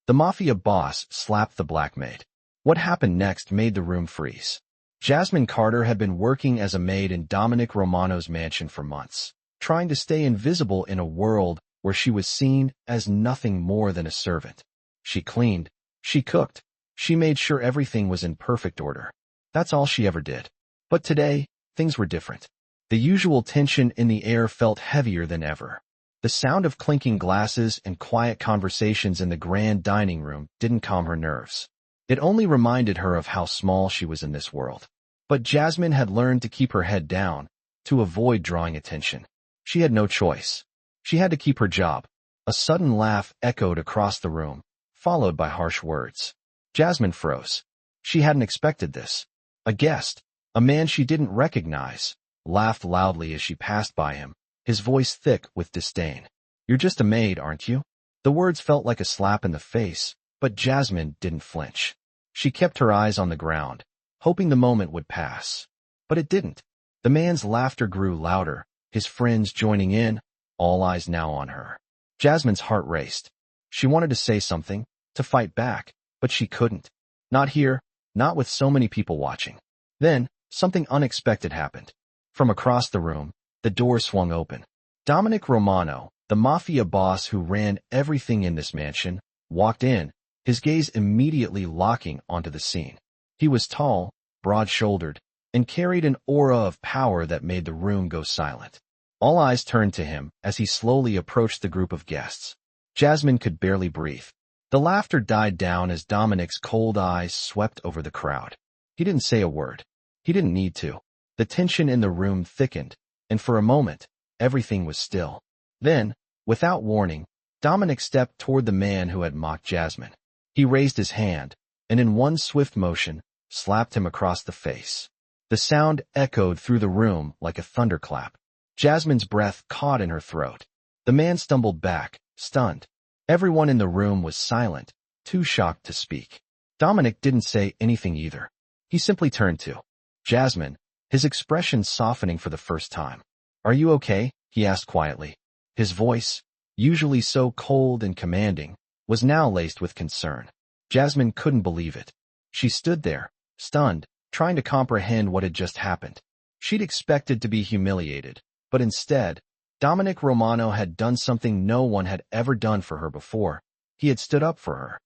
The Mafia boss slapped the black maid. What happened next made the room freeze. Jasmine Carter had been working as a maid in Dominic Romano's mansion for months, trying to stay invisible in a world where she was seen as nothing more than a servant. She cleaned, she cooked, she made sure everything was in perfect order. That's all she ever did. But today, things were different. The usual tension in the air felt heavier than ever. The sound of clinking glasses and quiet conversations in the grand dining room didn't calm her nerves. It only reminded her of how small she was in this world. But Jasmine had learned to keep her head down, to avoid drawing attention. She had no choice. She had to keep her job. A sudden laugh echoed across the room, followed by harsh words. Jasmine froze. She hadn't expected this. A guest, a man she didn't recognize, laughed loudly as she passed by him, his voice thick with disdain. "You're just a maid, aren't you?" The words felt like a slap in the face, but Jasmine didn't flinch. She kept her eyes on the ground, hoping the moment would pass. But it didn't. The man's laughter grew louder, his friends joining in, all eyes now on her. Jasmine's heart raced. She wanted to say something, to fight back, but she couldn't. Not here, not with so many people watching. Then, something unexpected happened. From across the room, the door swung open. Dominic Romano, the Mafia boss who ran everything in this mansion, walked in, his gaze immediately locking onto the scene. He was tall, broad-shouldered, and carried an aura of power that made the room go silent. All eyes turned to him as he slowly approached the group of guests. Jasmine could barely breathe. The laughter died down as Dominic's cold eyes swept over the crowd. He didn't say a word. He didn't need to. The tension in the room thickened, and for a moment, everything was still. Then, without warning, Dominic stepped toward the man who had mocked Jasmine. He raised his hand, and in one swift motion, slapped him across the face. The sound echoed through the room like a thunderclap. Jasmine's breath caught in her throat. The man stumbled back, stunned. Everyone in the room was silent, too shocked to speak. Dominic didn't say anything either. He simply turned to Jasmine, his expression softening for the first time. "Are you okay?" he asked quietly. His voice, usually so cold and commanding, was now laced with concern. Jasmine couldn't believe it. She stood there, stunned, trying to comprehend what had just happened. She'd expected to be humiliated, but instead, Dominic Romano had done something no one had ever done for her before. He had stood up for her.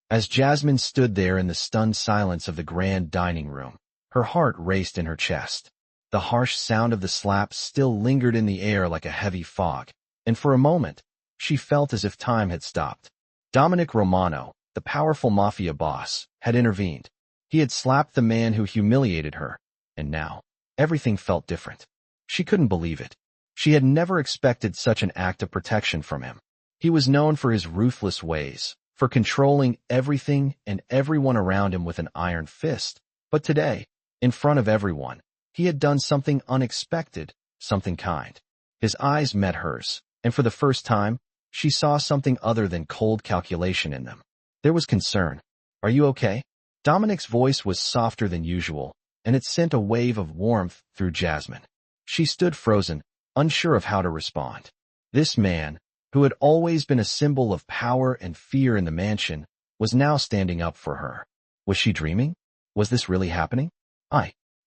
As Jasmine stood there in the stunned silence of the grand dining room, her heart raced in her chest. The harsh sound of the slap still lingered in the air like a heavy fog, and for a moment, she felt as if time had stopped. Dominic Romano, the powerful Mafia boss, had intervened. He had slapped the man who humiliated her, and now, everything felt different. She couldn't believe it. She had never expected such an act of protection from him. He was known for his ruthless ways, for controlling everything and everyone around him with an iron fist. But today, in front of everyone, he had done something unexpected, something kind. His eyes met hers, and for the first time, she saw something other than cold calculation in them. There was concern. "Are you okay?" Dominic's voice was softer than usual, and it sent a wave of warmth through Jasmine. She stood frozen, unsure of how to respond. This man, who had always been a symbol of power and fear in the mansion, was now standing up for her. Was she dreaming? Was this really happening?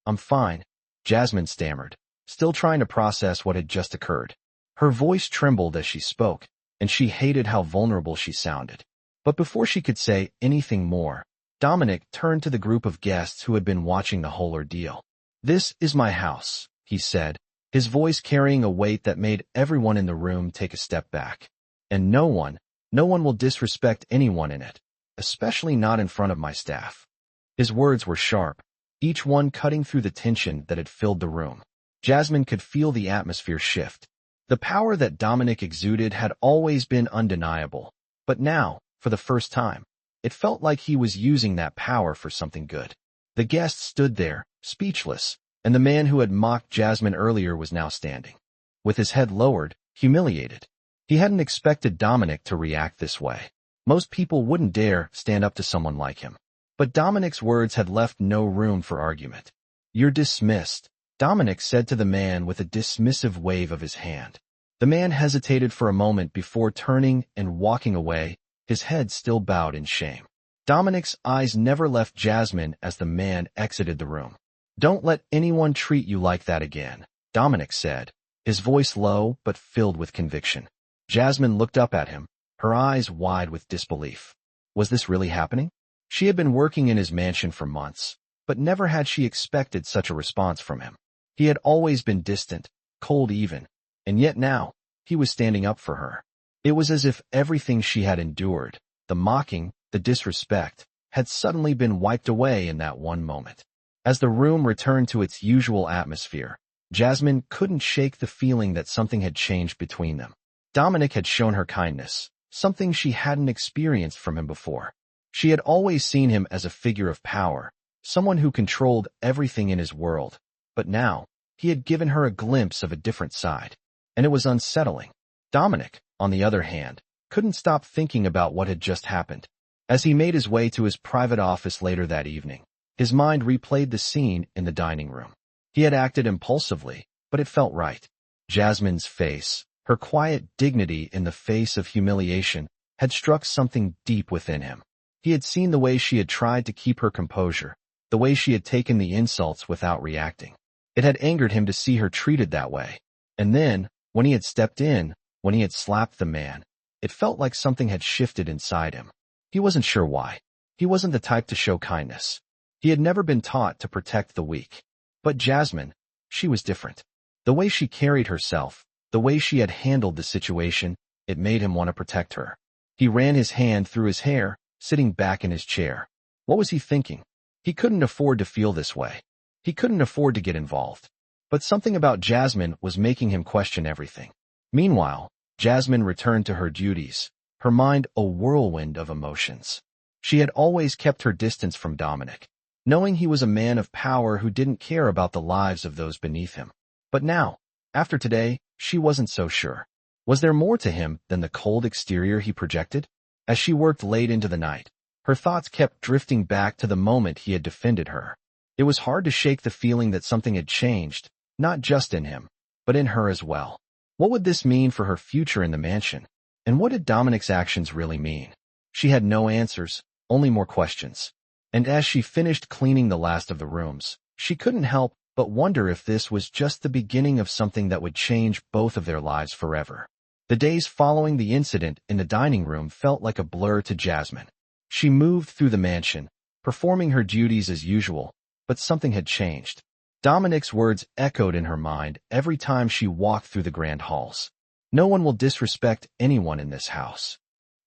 I'm fine," Jasmine stammered, still trying to process what had just occurred. Her voice trembled as she spoke, and she hated how vulnerable she sounded. But before she could say anything more, Dominic turned to the group of guests who had been watching the whole ordeal. "This is my house," he said, his voice carrying a weight that made everyone in the room take a step back. "And no one will disrespect anyone in it, especially not in front of my staff." His words were sharp, each one cutting through the tension that had filled the room. Jasmine could feel the atmosphere shift. The power that Dominic exuded had always been undeniable, but now, for the first time, it felt like he was using that power for something good. The guests stood there, speechless, and the man who had mocked Jasmine earlier was now standing, with his head lowered, humiliated. He hadn't expected Dominic to react this way. Most people wouldn't dare stand up to someone like him. But Dominic's words had left no room for argument. "You're dismissed," Dominic said to the man with a dismissive wave of his hand. The man hesitated for a moment before turning and walking away, his head still bowed in shame. Dominic's eyes never left Jasmine as the man exited the room. "Don't let anyone treat you like that again," Dominic said, his voice low but filled with conviction. Jasmine looked up at him, her eyes wide with disbelief. Was this really happening? She had been working in his mansion for months, but never had she expected such a response from him. He had always been distant, cold even, and yet now, he was standing up for her. It was as if everything she had endured, the mocking, the disrespect, had suddenly been wiped away in that one moment. As the room returned to its usual atmosphere, Jasmine couldn't shake the feeling that something had changed between them. Dominic had shown her kindness, something she hadn't experienced from him before. She had always seen him as a figure of power, someone who controlled everything in his world, but now, he had given her a glimpse of a different side, and it was unsettling. Dominic, on the other hand, couldn't stop thinking about what had just happened. As he made his way to his private office later that evening, his mind replayed the scene in the dining room. He had acted impulsively, but it felt right. Jasmine's face, her quiet dignity in the face of humiliation, had struck something deep within him. He had seen the way she had tried to keep her composure, the way she had taken the insults without reacting. It had angered him to see her treated that way. And then, when he had stepped in, when he had slapped the man, it felt like something had shifted inside him. He wasn't sure why. He wasn't the type to show kindness. He had never been taught to protect the weak. But Jasmine, she was different. The way she carried herself, the way she had handled the situation, it made him want to protect her. He ran his hand through his hair, sitting back in his chair. What was he thinking? He couldn't afford to feel this way. He couldn't afford to get involved. But something about Jasmine was making him question everything. Meanwhile, Jasmine returned to her duties, her mind a whirlwind of emotions. She had always kept her distance from Dominic, knowing he was a man of power who didn't care about the lives of those beneath him. But now, after today, she wasn't so sure. Was there more to him than the cold exterior he projected? As she worked late into the night, her thoughts kept drifting back to the moment he had defended her. It was hard to shake the feeling that something had changed, not just in him, but in her as well. What would this mean for her future in the mansion? And what did Dominic's actions really mean? She had no answers, only more questions. And as she finished cleaning the last of the rooms, she couldn't help but wonder if this was just the beginning of something that would change both of their lives forever. The days following the incident in the dining room felt like a blur to Jasmine. She moved through the mansion, performing her duties as usual, but something had changed. Dominic's words echoed in her mind every time she walked through the grand halls. No one will disrespect anyone in this house.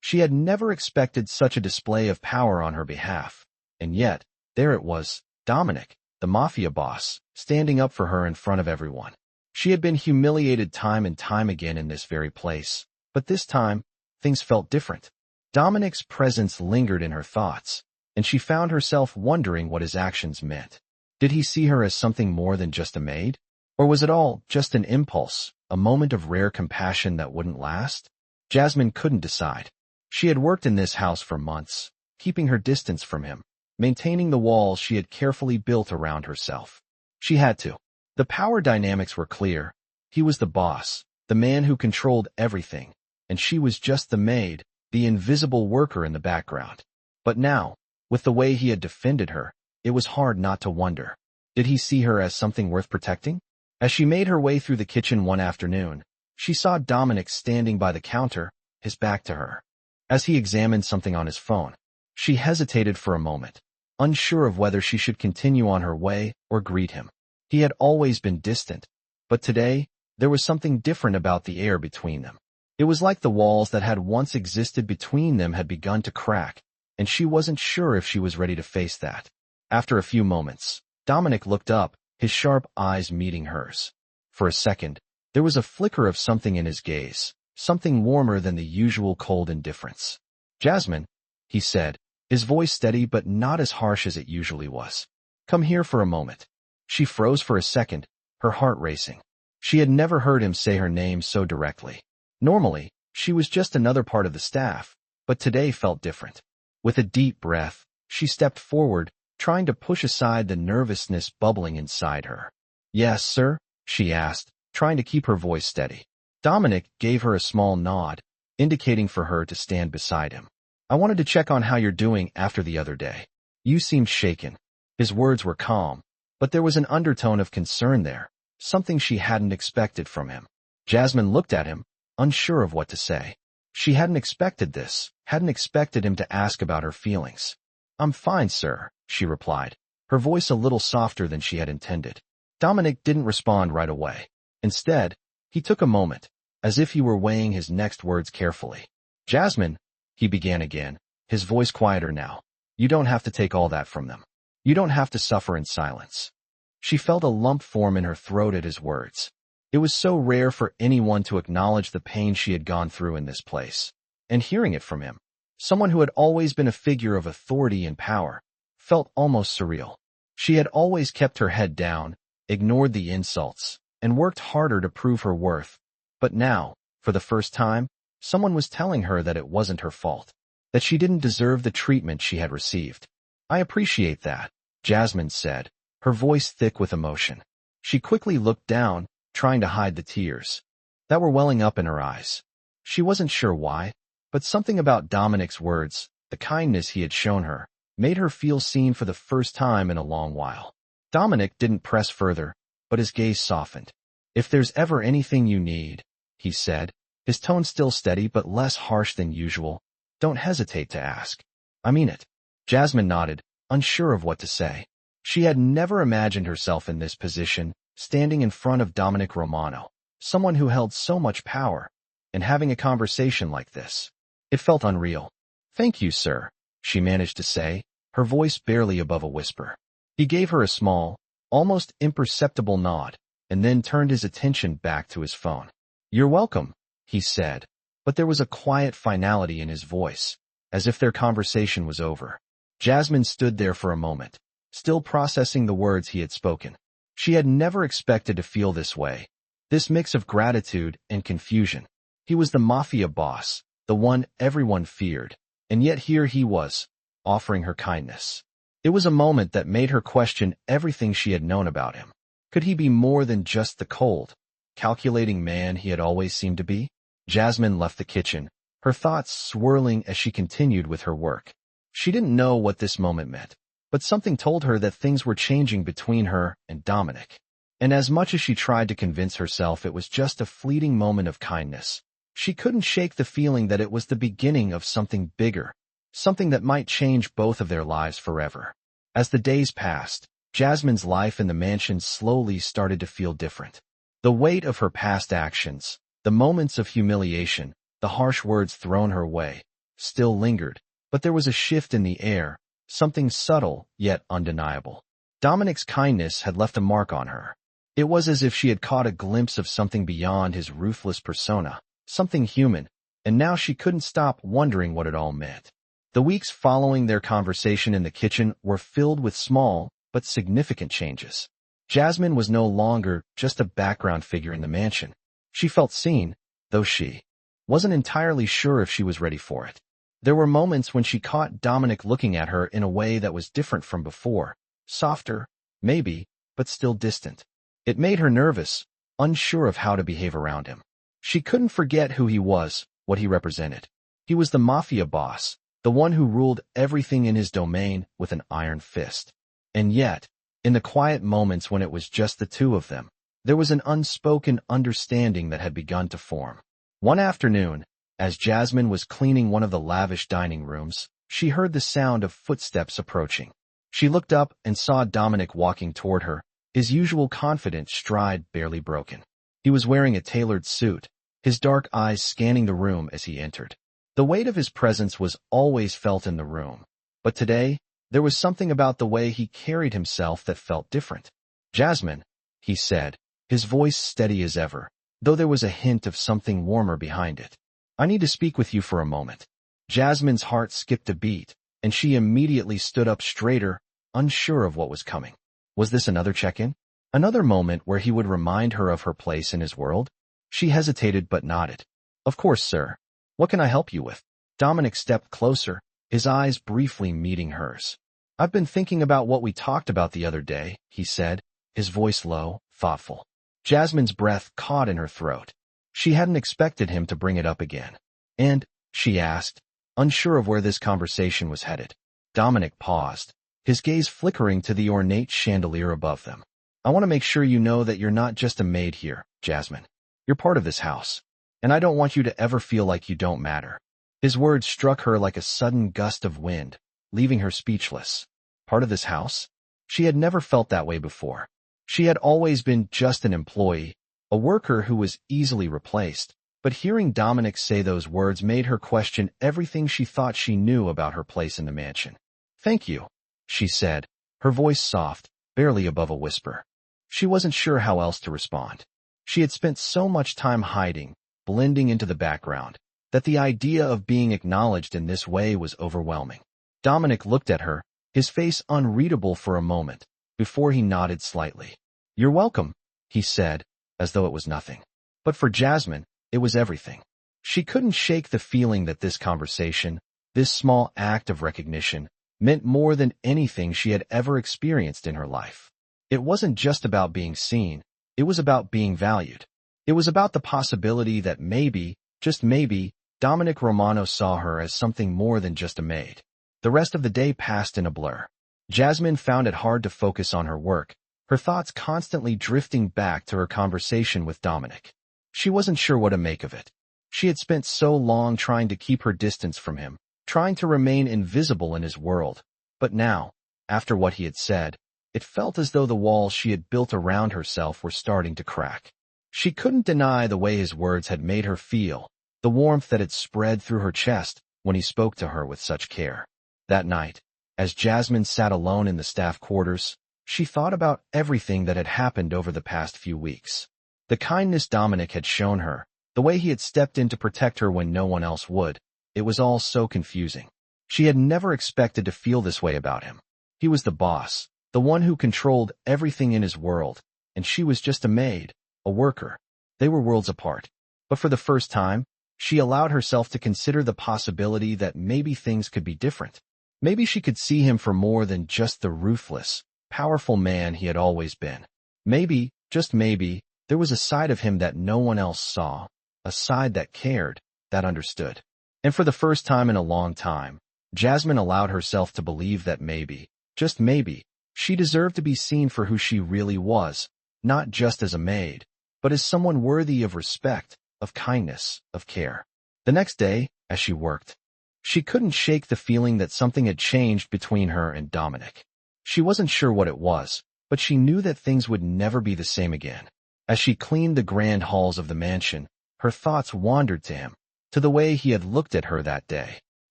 She had never expected such a display of power on her behalf, and yet, there it was, Dominic, the Mafia boss, standing up for her in front of everyone. She had been humiliated time and time again in this very place, but this time, things felt different. Dominic's presence lingered in her thoughts, and she found herself wondering what his actions meant. Did he see her as something more than just a maid? Or was it all just an impulse, a moment of rare compassion that wouldn't last? Jasmine couldn't decide. She had worked in this house for months, keeping her distance from him, maintaining the walls she had carefully built around herself. She had to. The power dynamics were clear. He was the boss, the man who controlled everything, and she was just the maid, the invisible worker in the background. But now, with the way he had defended her, it was hard not to wonder. Did he see her as something worth protecting? As she made her way through the kitchen one afternoon, she saw Dominic standing by the counter, his back to her. As he examined something on his phone, she hesitated for a moment, unsure of whether she should continue on her way or greet him. He had always been distant, but today, there was something different about the air between them. It was like the walls that had once existed between them had begun to crack, and she wasn't sure if she was ready to face that. After a few moments, Dominic looked up, his sharp eyes meeting hers. For a second, there was a flicker of something in his gaze, something warmer than the usual cold indifference. "Jasmine," he said, his voice steady but not as harsh as it usually was. "Come here for a moment." She froze for a second, her heart racing. She had never heard him say her name so directly. Normally, she was just another part of the staff, but today felt different. With a deep breath, she stepped forward, trying to push aside the nervousness bubbling inside her. "Yes, sir?" she asked, trying to keep her voice steady. Dominic gave her a small nod, indicating for her to stand beside him. I wanted to check on how you're doing after the other day. You seemed shaken. His words were calm, but there was an undertone of concern there, something she hadn't expected from him. Jasmine looked at him, unsure of what to say. She hadn't expected this, hadn't expected him to ask about her feelings. I'm fine, sir, she replied, her voice a little softer than she had intended. Dominic didn't respond right away. Instead, he took a moment, as if he were weighing his next words carefully. Jasmine, he began again, his voice quieter now. You don't have to take all that from them. You don't have to suffer in silence. She felt a lump form in her throat at his words. It was so rare for anyone to acknowledge the pain she had gone through in this place. And hearing it from him, someone who had always been a figure of authority and power, felt almost surreal. She had always kept her head down, ignored the insults, and worked harder to prove her worth. But now, for the first time, someone was telling her that it wasn't her fault, that she didn't deserve the treatment she had received. I appreciate that, Jasmine said, her voice thick with emotion. She quickly looked down, trying to hide the tears that were welling up in her eyes. She wasn't sure why, but something about Dominic's words, the kindness he had shown her, made her feel seen for the first time in a long while. Dominic didn't press further, but his gaze softened. If there's ever anything you need, he said, his tone still steady but less harsh than usual, don't hesitate to ask. I mean it. Jasmine nodded, unsure of what to say. She had never imagined herself in this position, standing in front of Dominic Romano, someone who held so much power, and having a conversation like this. It felt unreal. Thank you, sir, she managed to say, her voice barely above a whisper. He gave her a small, almost imperceptible nod, and then turned his attention back to his phone. You're welcome, he said, but there was a quiet finality in his voice, as if their conversation was over. Jasmine stood there for a moment, still processing the words he had spoken. She had never expected to feel this way, this mix of gratitude and confusion. He was the Mafia boss, the one everyone feared, and yet here he was, offering her kindness. It was a moment that made her question everything she had known about him. Could he be more than just the cold, calculating man he had always seemed to be? Jasmine left the kitchen, her thoughts swirling as she continued with her work. She didn't know what this moment meant, but something told her that things were changing between her and Dominic. And as much as she tried to convince herself it was just a fleeting moment of kindness, she couldn't shake the feeling that it was the beginning of something bigger, something that might change both of their lives forever. As the days passed, Jasmine's life in the mansion slowly started to feel different. The weight of her past actions, the moments of humiliation, the harsh words thrown her way, still lingered, but there was a shift in the air, something subtle yet undeniable. Dominic's kindness had left a mark on her. It was as if she had caught a glimpse of something beyond his ruthless persona, something human, and now she couldn't stop wondering what it all meant. The weeks following their conversation in the kitchen were filled with small but significant changes. Jasmine was no longer just a background figure in the mansion. She felt seen, though she wasn't entirely sure if she was ready for it. There were moments when she caught Dominic looking at her in a way that was different from before, softer, maybe, but still distant. It made her nervous, unsure of how to behave around him. She couldn't forget who he was, what he represented. He was the Mafia boss, the one who ruled everything in his domain with an iron fist. And yet, in the quiet moments when it was just the two of them, there was an unspoken understanding that had begun to form. One afternoon, as Jasmine was cleaning one of the lavish dining rooms, she heard the sound of footsteps approaching. She looked up and saw Dominic walking toward her, his usual confident stride barely broken. He was wearing a tailored suit, his dark eyes scanning the room as he entered. The weight of his presence was always felt in the room, but today, there was something about the way he carried himself that felt different. Jasmine, he said, his voice steady as ever, though there was a hint of something warmer behind it. I need to speak with you for a moment. Jasmine's heart skipped a beat, and she immediately stood up straighter, unsure of what was coming. Was this another check-in? Another moment where he would remind her of her place in his world? She hesitated but nodded. Of course, sir. What can I help you with? Dominic stepped closer, his eyes briefly meeting hers. I've been thinking about what we talked about the other day, he said, his voice low, thoughtful. Jasmine's breath caught in her throat. She hadn't expected him to bring it up again. And, she asked, unsure of where this conversation was headed. Dominic paused, his gaze flickering to the ornate chandelier above them. I want to make sure you know that you're not just a maid here, Jasmine. You're part of this house, and I don't want you to ever feel like you don't matter. His words struck her like a sudden gust of wind, leaving her speechless. Part of this house? She had never felt that way before. She had always been just an employee, a worker who was easily replaced. But hearing Dominic say those words made her question everything she thought she knew about her place in the mansion. Thank you, she said, her voice soft, barely above a whisper. She wasn't sure how else to respond. She had spent so much time hiding, blending into the background, that the idea of being acknowledged in this way was overwhelming. Dominic looked at her, his face unreadable for a moment, before he nodded slightly. You're welcome, he said, as though it was nothing. But for Jasmine, it was everything. She couldn't shake the feeling that this conversation, this small act of recognition, meant more than anything she had ever experienced in her life. It wasn't just about being seen, it was about being valued. It was about the possibility that maybe, just maybe, Dominic Romano saw her as something more than just a maid. The rest of the day passed in a blur. Jasmine found it hard to focus on her work, her thoughts constantly drifting back to her conversation with Dominic. She wasn't sure what to make of it. She had spent so long trying to keep her distance from him, trying to remain invisible in his world. But now, after what he had said, it felt as though the walls she had built around herself were starting to crack. She couldn't deny the way his words had made her feel, the warmth that had spread through her chest when he spoke to her with such care. That night, as Jasmine sat alone in the staff quarters, she thought about everything that had happened over the past few weeks. The kindness Dominic had shown her, the way he had stepped in to protect her when no one else would, it was all so confusing. She had never expected to feel this way about him. He was the boss, the one who controlled everything in his world, and she was just a maid, a worker. They were worlds apart. But for the first time, she allowed herself to consider the possibility that maybe things could be different. Maybe she could see him for more than just the ruthless, powerful man he had always been. Maybe, just maybe, there was a side of him that no one else saw, a side that cared, that understood. And for the first time in a long time, Jasmine allowed herself to believe that maybe, just maybe, she deserved to be seen for who she really was, not just as a maid, but as someone worthy of respect, of kindness, of care. The next day, as she worked, she couldn't shake the feeling that something had changed between her and Dominic. She wasn't sure what it was, but she knew that things would never be the same again. As she cleaned the grand halls of the mansion, her thoughts wandered to him, to the way he had looked at her that day.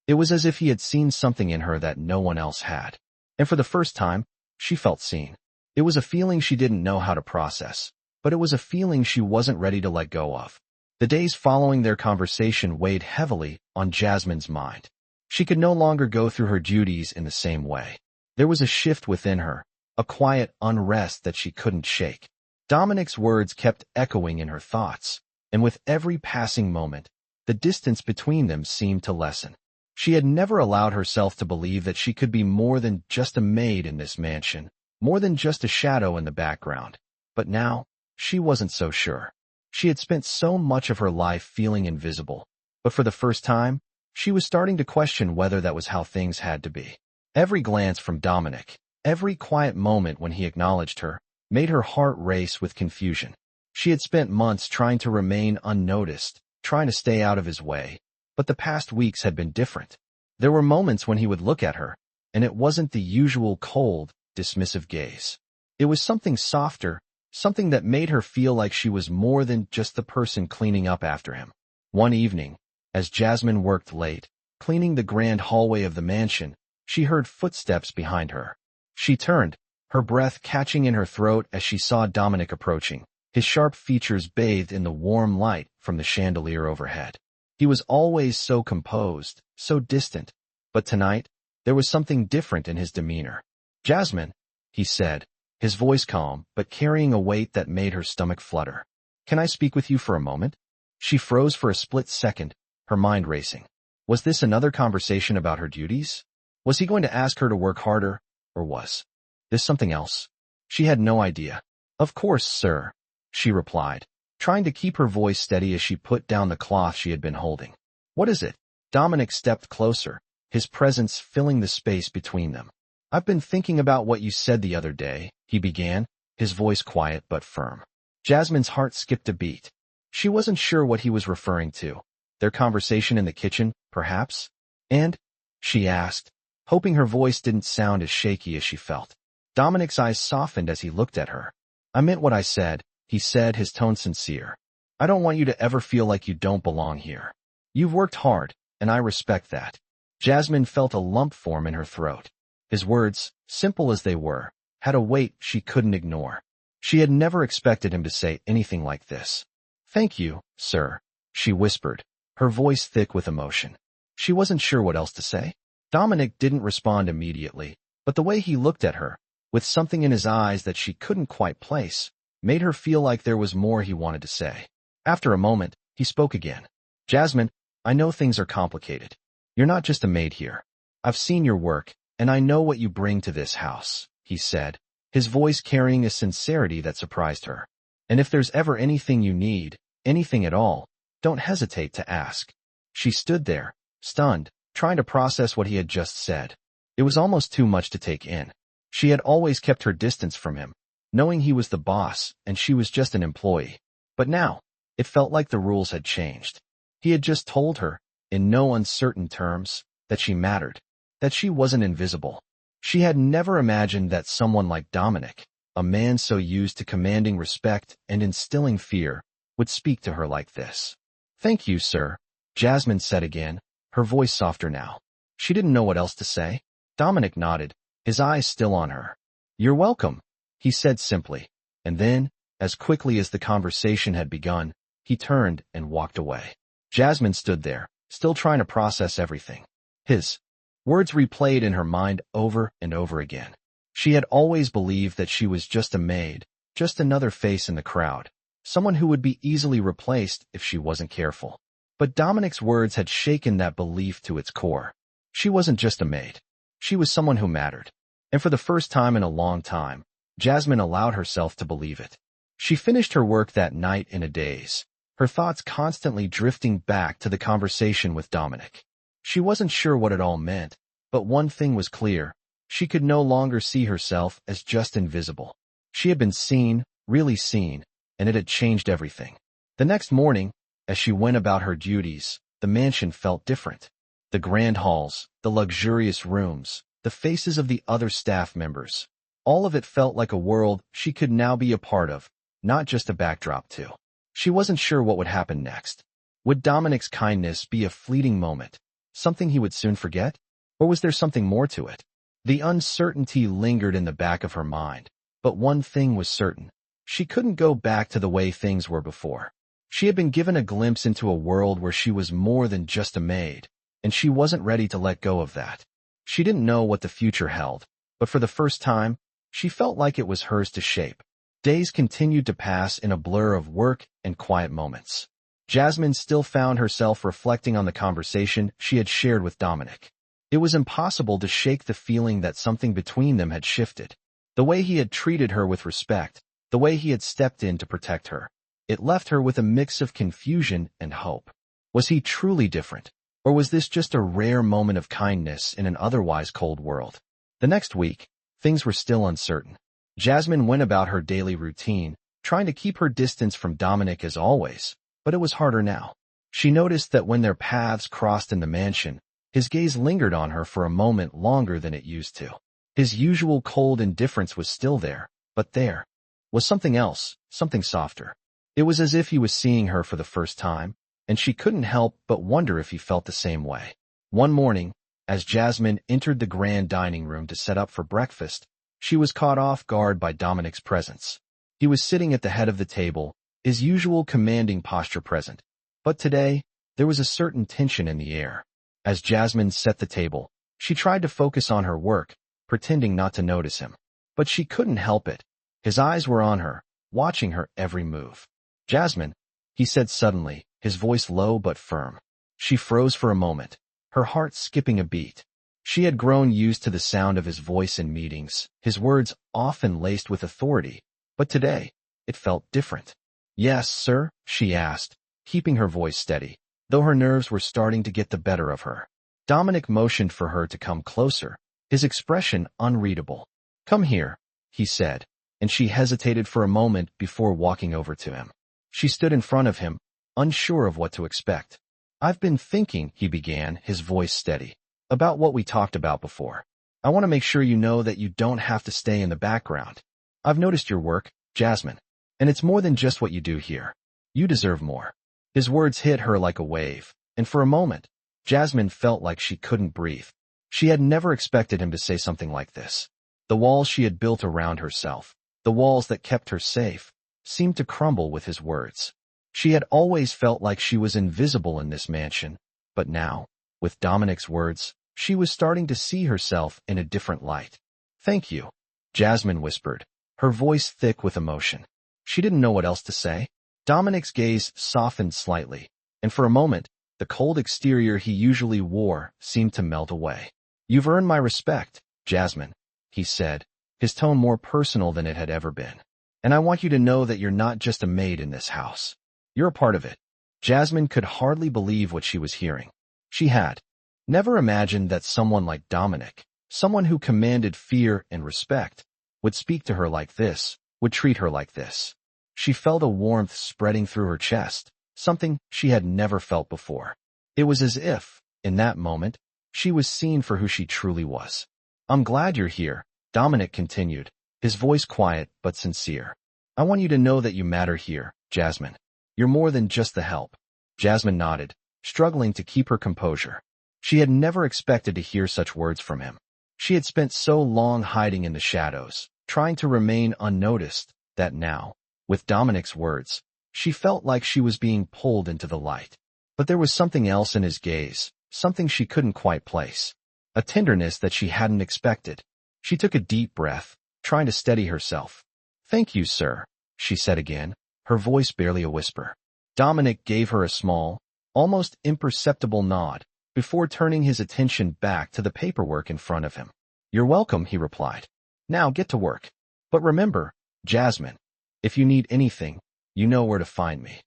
It was as if he had seen something in her that no one else had. And for the first time, she felt seen. It was a feeling she didn't know how to process, but it was a feeling she wasn't ready to let go of. The days following their conversation weighed heavily on Jasmine's mind. She could no longer go through her duties in the same way. There was a shift within her, a quiet unrest that she couldn't shake. Dominic's words kept echoing in her thoughts, and with every passing moment, the distance between them seemed to lessen. She had never allowed herself to believe that she could be more than just a maid in this mansion, more than just a shadow in the background. But now, she wasn't so sure. She had spent so much of her life feeling invisible, but for the first time, she was starting to question whether that was how things had to be. Every glance from Dominic, every quiet moment when he acknowledged her, made her heart race with confusion. She had spent months trying to remain unnoticed, trying to stay out of his way, but the past weeks had been different. There were moments when he would look at her, and it wasn't the usual cold, dismissive gaze. It was something softer, something that made her feel like she was more than just the person cleaning up after him. One evening, as Jasmine worked late, cleaning the grand hallway of the mansion, she heard footsteps behind her. She turned, her breath catching in her throat as she saw Dominic approaching, his sharp features bathed in the warm light from the chandelier overhead. He was always so composed, so distant, but tonight, there was something different in his demeanor. "Jasmine," he said, his voice calm but carrying a weight that made her stomach flutter. "Can I speak with you for a moment?" She froze for a split second, her mind racing. Was this another conversation about her duties? Was he going to ask her to work harder, or was this something else? She had no idea. "Of course, sir," she replied, trying to keep her voice steady as she put down the cloth she had been holding. "What is it?" Dominic stepped closer, his presence filling the space between them. "I've been thinking about what you said the other day," he began, his voice quiet but firm. Jasmine's heart skipped a beat. She wasn't sure what he was referring to. Their conversation in the kitchen, perhaps? "And?" she asked, hoping her voice didn't sound as shaky as she felt. Dominic's eyes softened as he looked at her. "I meant what I said," he said, his tone sincere. "I don't want you to ever feel like you don't belong here. You've worked hard, and I respect that." Jasmine felt a lump form in her throat. His words, simple as they were, had a weight she couldn't ignore. She had never expected him to say anything like this. "Thank you, sir," she whispered, her voice thick with emotion. She wasn't sure what else to say. Dominic didn't respond immediately, but the way he looked at her, with something in his eyes that she couldn't quite place, made her feel like there was more he wanted to say. After a moment, he spoke again. "Jasmine, I know things are complicated. You're not just a maid here. I've seen your work, and I know what you bring to this house," he said, his voice carrying a sincerity that surprised her. "And if there's ever anything you need, anything at all, don't hesitate to ask." She stood there, stunned, trying to process what he had just said. It was almost too much to take in. She had always kept her distance from him, knowing he was the boss and she was just an employee. But now, it felt like the rules had changed. He had just told her, in no uncertain terms, that she mattered, that she wasn't invisible. She had never imagined that someone like Dominic, a man so used to commanding respect and instilling fear, would speak to her like this. "Thank you, sir," Jasmine said again, her voice softer now. She didn't know what else to say. Dominic nodded, his eyes still on her. "You're welcome," he said simply, and then, as quickly as the conversation had begun, he turned and walked away. Jasmine stood there, still trying to process everything. His words replayed in her mind over and over again. She had always believed that she was just a maid, just another face in the crowd, someone who would be easily replaced if she wasn't careful. But Dominic's words had shaken that belief to its core. She wasn't just a maid. She was someone who mattered. And for the first time in a long time, Jasmine allowed herself to believe it. She finished her work that night in a daze, her thoughts constantly drifting back to the conversation with Dominic. She wasn't sure what it all meant, but one thing was clear. She could no longer see herself as just invisible. She had been seen, really seen, and it had changed everything. The next morning, as she went about her duties, the mansion felt different. The grand halls, the luxurious rooms, the faces of the other staff members, all of it felt like a world she could now be a part of, not just a backdrop to. She wasn't sure what would happen next. Would Dominic's kindness be a fleeting moment, something he would soon forget? Or was there something more to it? The uncertainty lingered in the back of her mind, but one thing was certain. She couldn't go back to the way things were before. She had been given a glimpse into a world where she was more than just a maid, and she wasn't ready to let go of that. She didn't know what the future held, but for the first time, she felt like it was hers to shape. Days continued to pass in a blur of work and quiet moments. Jasmine still found herself reflecting on the conversation she had shared with Dominic. It was impossible to shake the feeling that something between them had shifted. The way he had treated her with respect, the way he had stepped in to protect her. It left her with a mix of confusion and hope. Was he truly different, or was this just a rare moment of kindness in an otherwise cold world? The next week, things were still uncertain. Jasmine went about her daily routine, trying to keep her distance from Dominic as always, but it was harder now. She noticed that when their paths crossed in the mansion, his gaze lingered on her for a moment longer than it used to. His usual cold indifference was still there, but there was something else, something softer. It was as if he was seeing her for the first time, and she couldn't help but wonder if he felt the same way. One morning, as Jasmine entered the grand dining room to set up for breakfast, she was caught off guard by Dominic's presence. He was sitting at the head of the table, his usual commanding posture present. But today, there was a certain tension in the air. As Jasmine set the table, she tried to focus on her work, pretending not to notice him. But she couldn't help it. His eyes were on her, watching her every move. "Jasmine," he said suddenly, his voice low but firm. She froze for a moment, her heart skipping a beat. She had grown used to the sound of his voice in meetings, his words often laced with authority, but today, it felt different. "Yes, sir?" she asked, keeping her voice steady. though her nerves were starting to get the better of her. Dominic motioned for her to come closer, his expression unreadable. "Come here," he said, and she hesitated for a moment before walking over to him. She stood in front of him, unsure of what to expect. "I've been thinking," he began, his voice steady, "about what we talked about before. I want to make sure you know that you don't have to stay in the background. I've noticed your work, Jasmine, and it's more than just what you do here. You deserve more." His words hit her like a wave, and for a moment, Jasmine felt like she couldn't breathe. She had never expected him to say something like this. The walls she had built around herself, the walls that kept her safe, seemed to crumble with his words. She had always felt like she was invisible in this mansion, but now, with Dominic's words, she was starting to see herself in a different light. "Thank you," Jasmine whispered, her voice thick with emotion. She didn't know what else to say. Dominic's gaze softened slightly, and for a moment, the cold exterior he usually wore seemed to melt away. "You've earned my respect, Jasmine," he said, his tone more personal than it had ever been. "And I want you to know that you're not just a maid in this house. You're a part of it." Jasmine could hardly believe what she was hearing. She had never imagined that someone like Dominic, someone who commanded fear and respect, would speak to her like this, would treat her like this. She felt a warmth spreading through her chest, something she had never felt before. It was as if, in that moment, she was seen for who she truly was. "I'm glad you're here," Dominic continued, his voice quiet but sincere. "I want you to know that you matter here, Jasmine. You're more than just the help." Jasmine nodded, struggling to keep her composure. She had never expected to hear such words from him. She had spent so long hiding in the shadows, trying to remain unnoticed, that now, with Dominic's words, she felt like she was being pulled into the light. But there was something else in his gaze, something she couldn't quite place. A tenderness that she hadn't expected. She took a deep breath, trying to steady herself. "Thank you, sir," she said again, her voice barely a whisper. Dominic gave her a small, almost imperceptible nod, before turning his attention back to the paperwork in front of him. "You're welcome," he replied. "Now get to work. But remember, Jasmine, if you need anything, you know where to find me."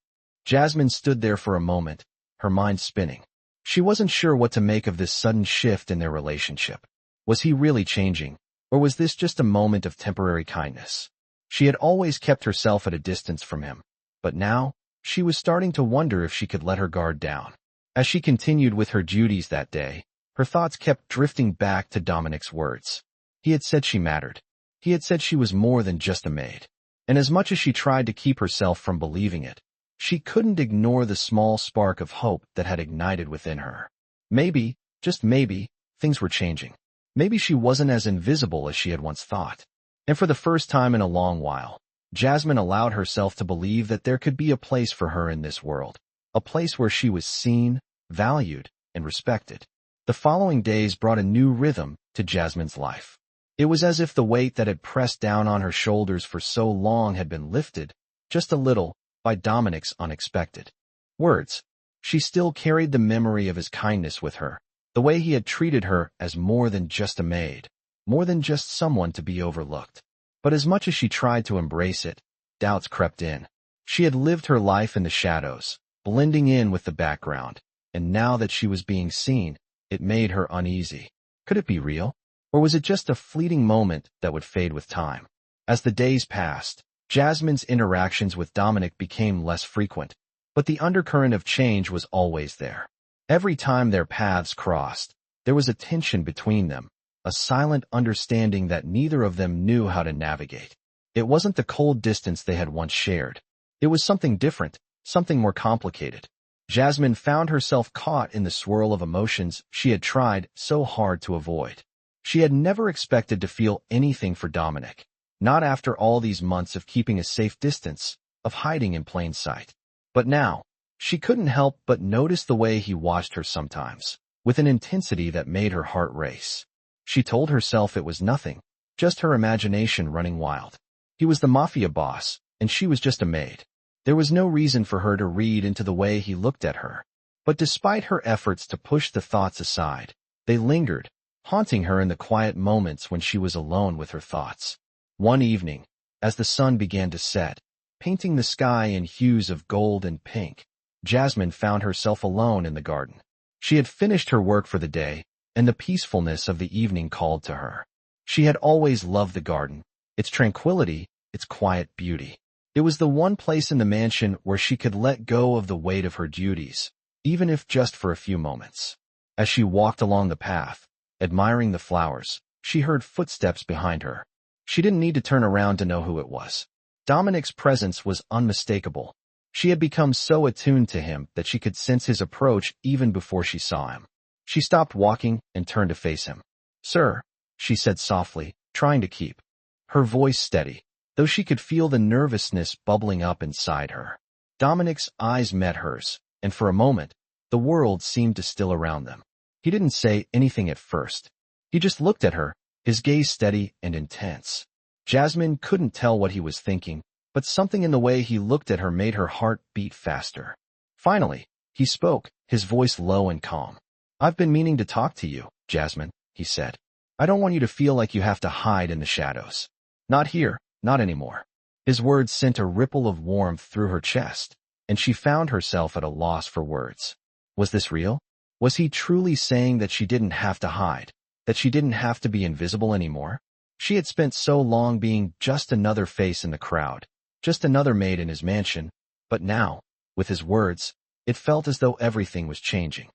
Jasmine stood there for a moment, her mind spinning. She wasn't sure what to make of this sudden shift in their relationship. Was he really changing, or was this just a moment of temporary kindness? She had always kept herself at a distance from him, but now, she was starting to wonder if she could let her guard down. As she continued with her duties that day, her thoughts kept drifting back to Dominic's words. He had said she mattered. He had said she was more than just a maid. And as much as she tried to keep herself from believing it, she couldn't ignore the small spark of hope that had ignited within her. Maybe, just maybe, things were changing. Maybe she wasn't as invisible as she had once thought. And for the first time in a long while, Jasmine allowed herself to believe that there could be a place for her in this world, a place where she was seen, valued, and respected. The following days brought a new rhythm to Jasmine's life. It was as if the weight that had pressed down on her shoulders for so long had been lifted, just a little, by Dominic's unexpected words. She still carried the memory of his kindness with her, the way he had treated her as more than just a maid, more than just someone to be overlooked. But as much as she tried to embrace it, doubts crept in. She had lived her life in the shadows, blending in with the background, and now that she was being seen, it made her uneasy. Could it be real? Or was it just a fleeting moment that would fade with time? As the days passed, Jasmine's interactions with Dominic became less frequent, but the undercurrent of change was always there. Every time their paths crossed, there was a tension between them, a silent understanding that neither of them knew how to navigate. It wasn't the cold distance they had once shared. It was something different, something more complicated. Jasmine found herself caught in the swirl of emotions she had tried so hard to avoid. She had never expected to feel anything for Dominic, not after all these months of keeping a safe distance, of hiding in plain sight. But now, she couldn't help but notice the way he watched her sometimes, with an intensity that made her heart race. She told herself it was nothing, just her imagination running wild. He was the Mafia boss, and she was just a maid. There was no reason for her to read into the way he looked at her. But despite her efforts to push the thoughts aside, they lingered, haunting her in the quiet moments when she was alone with her thoughts. One evening, as the sun began to set, painting the sky in hues of gold and pink, Jasmine found herself alone in the garden. She had finished her work for the day, and the peacefulness of the evening called to her. She had always loved the garden, its tranquility, its quiet beauty. It was the one place in the mansion where she could let go of the weight of her duties, even if just for a few moments. As she walked along the path, admiring the flowers, she heard footsteps behind her. She didn't need to turn around to know who it was. Dominic's presence was unmistakable. She had become so attuned to him that she could sense his approach even before she saw him. She stopped walking and turned to face him. "Sir," she said softly, trying to keep her voice steady, though she could feel the nervousness bubbling up inside her. Dominic's eyes met hers, and for a moment, the world seemed to still around them. He didn't say anything at first. He just looked at her, his gaze steady and intense. Jasmine couldn't tell what he was thinking, but something in the way he looked at her made her heart beat faster. Finally, he spoke, his voice low and calm. "I've been meaning to talk to you, Jasmine," he said. "I don't want you to feel like you have to hide in the shadows. Not here, not anymore." His words sent a ripple of warmth through her chest, and she found herself at a loss for words. Was this real? Was he truly saying that she didn't have to hide, that she didn't have to be invisible anymore? She had spent so long being just another face in the crowd, just another maid in his mansion, but now, with his words, it felt as though everything was changing.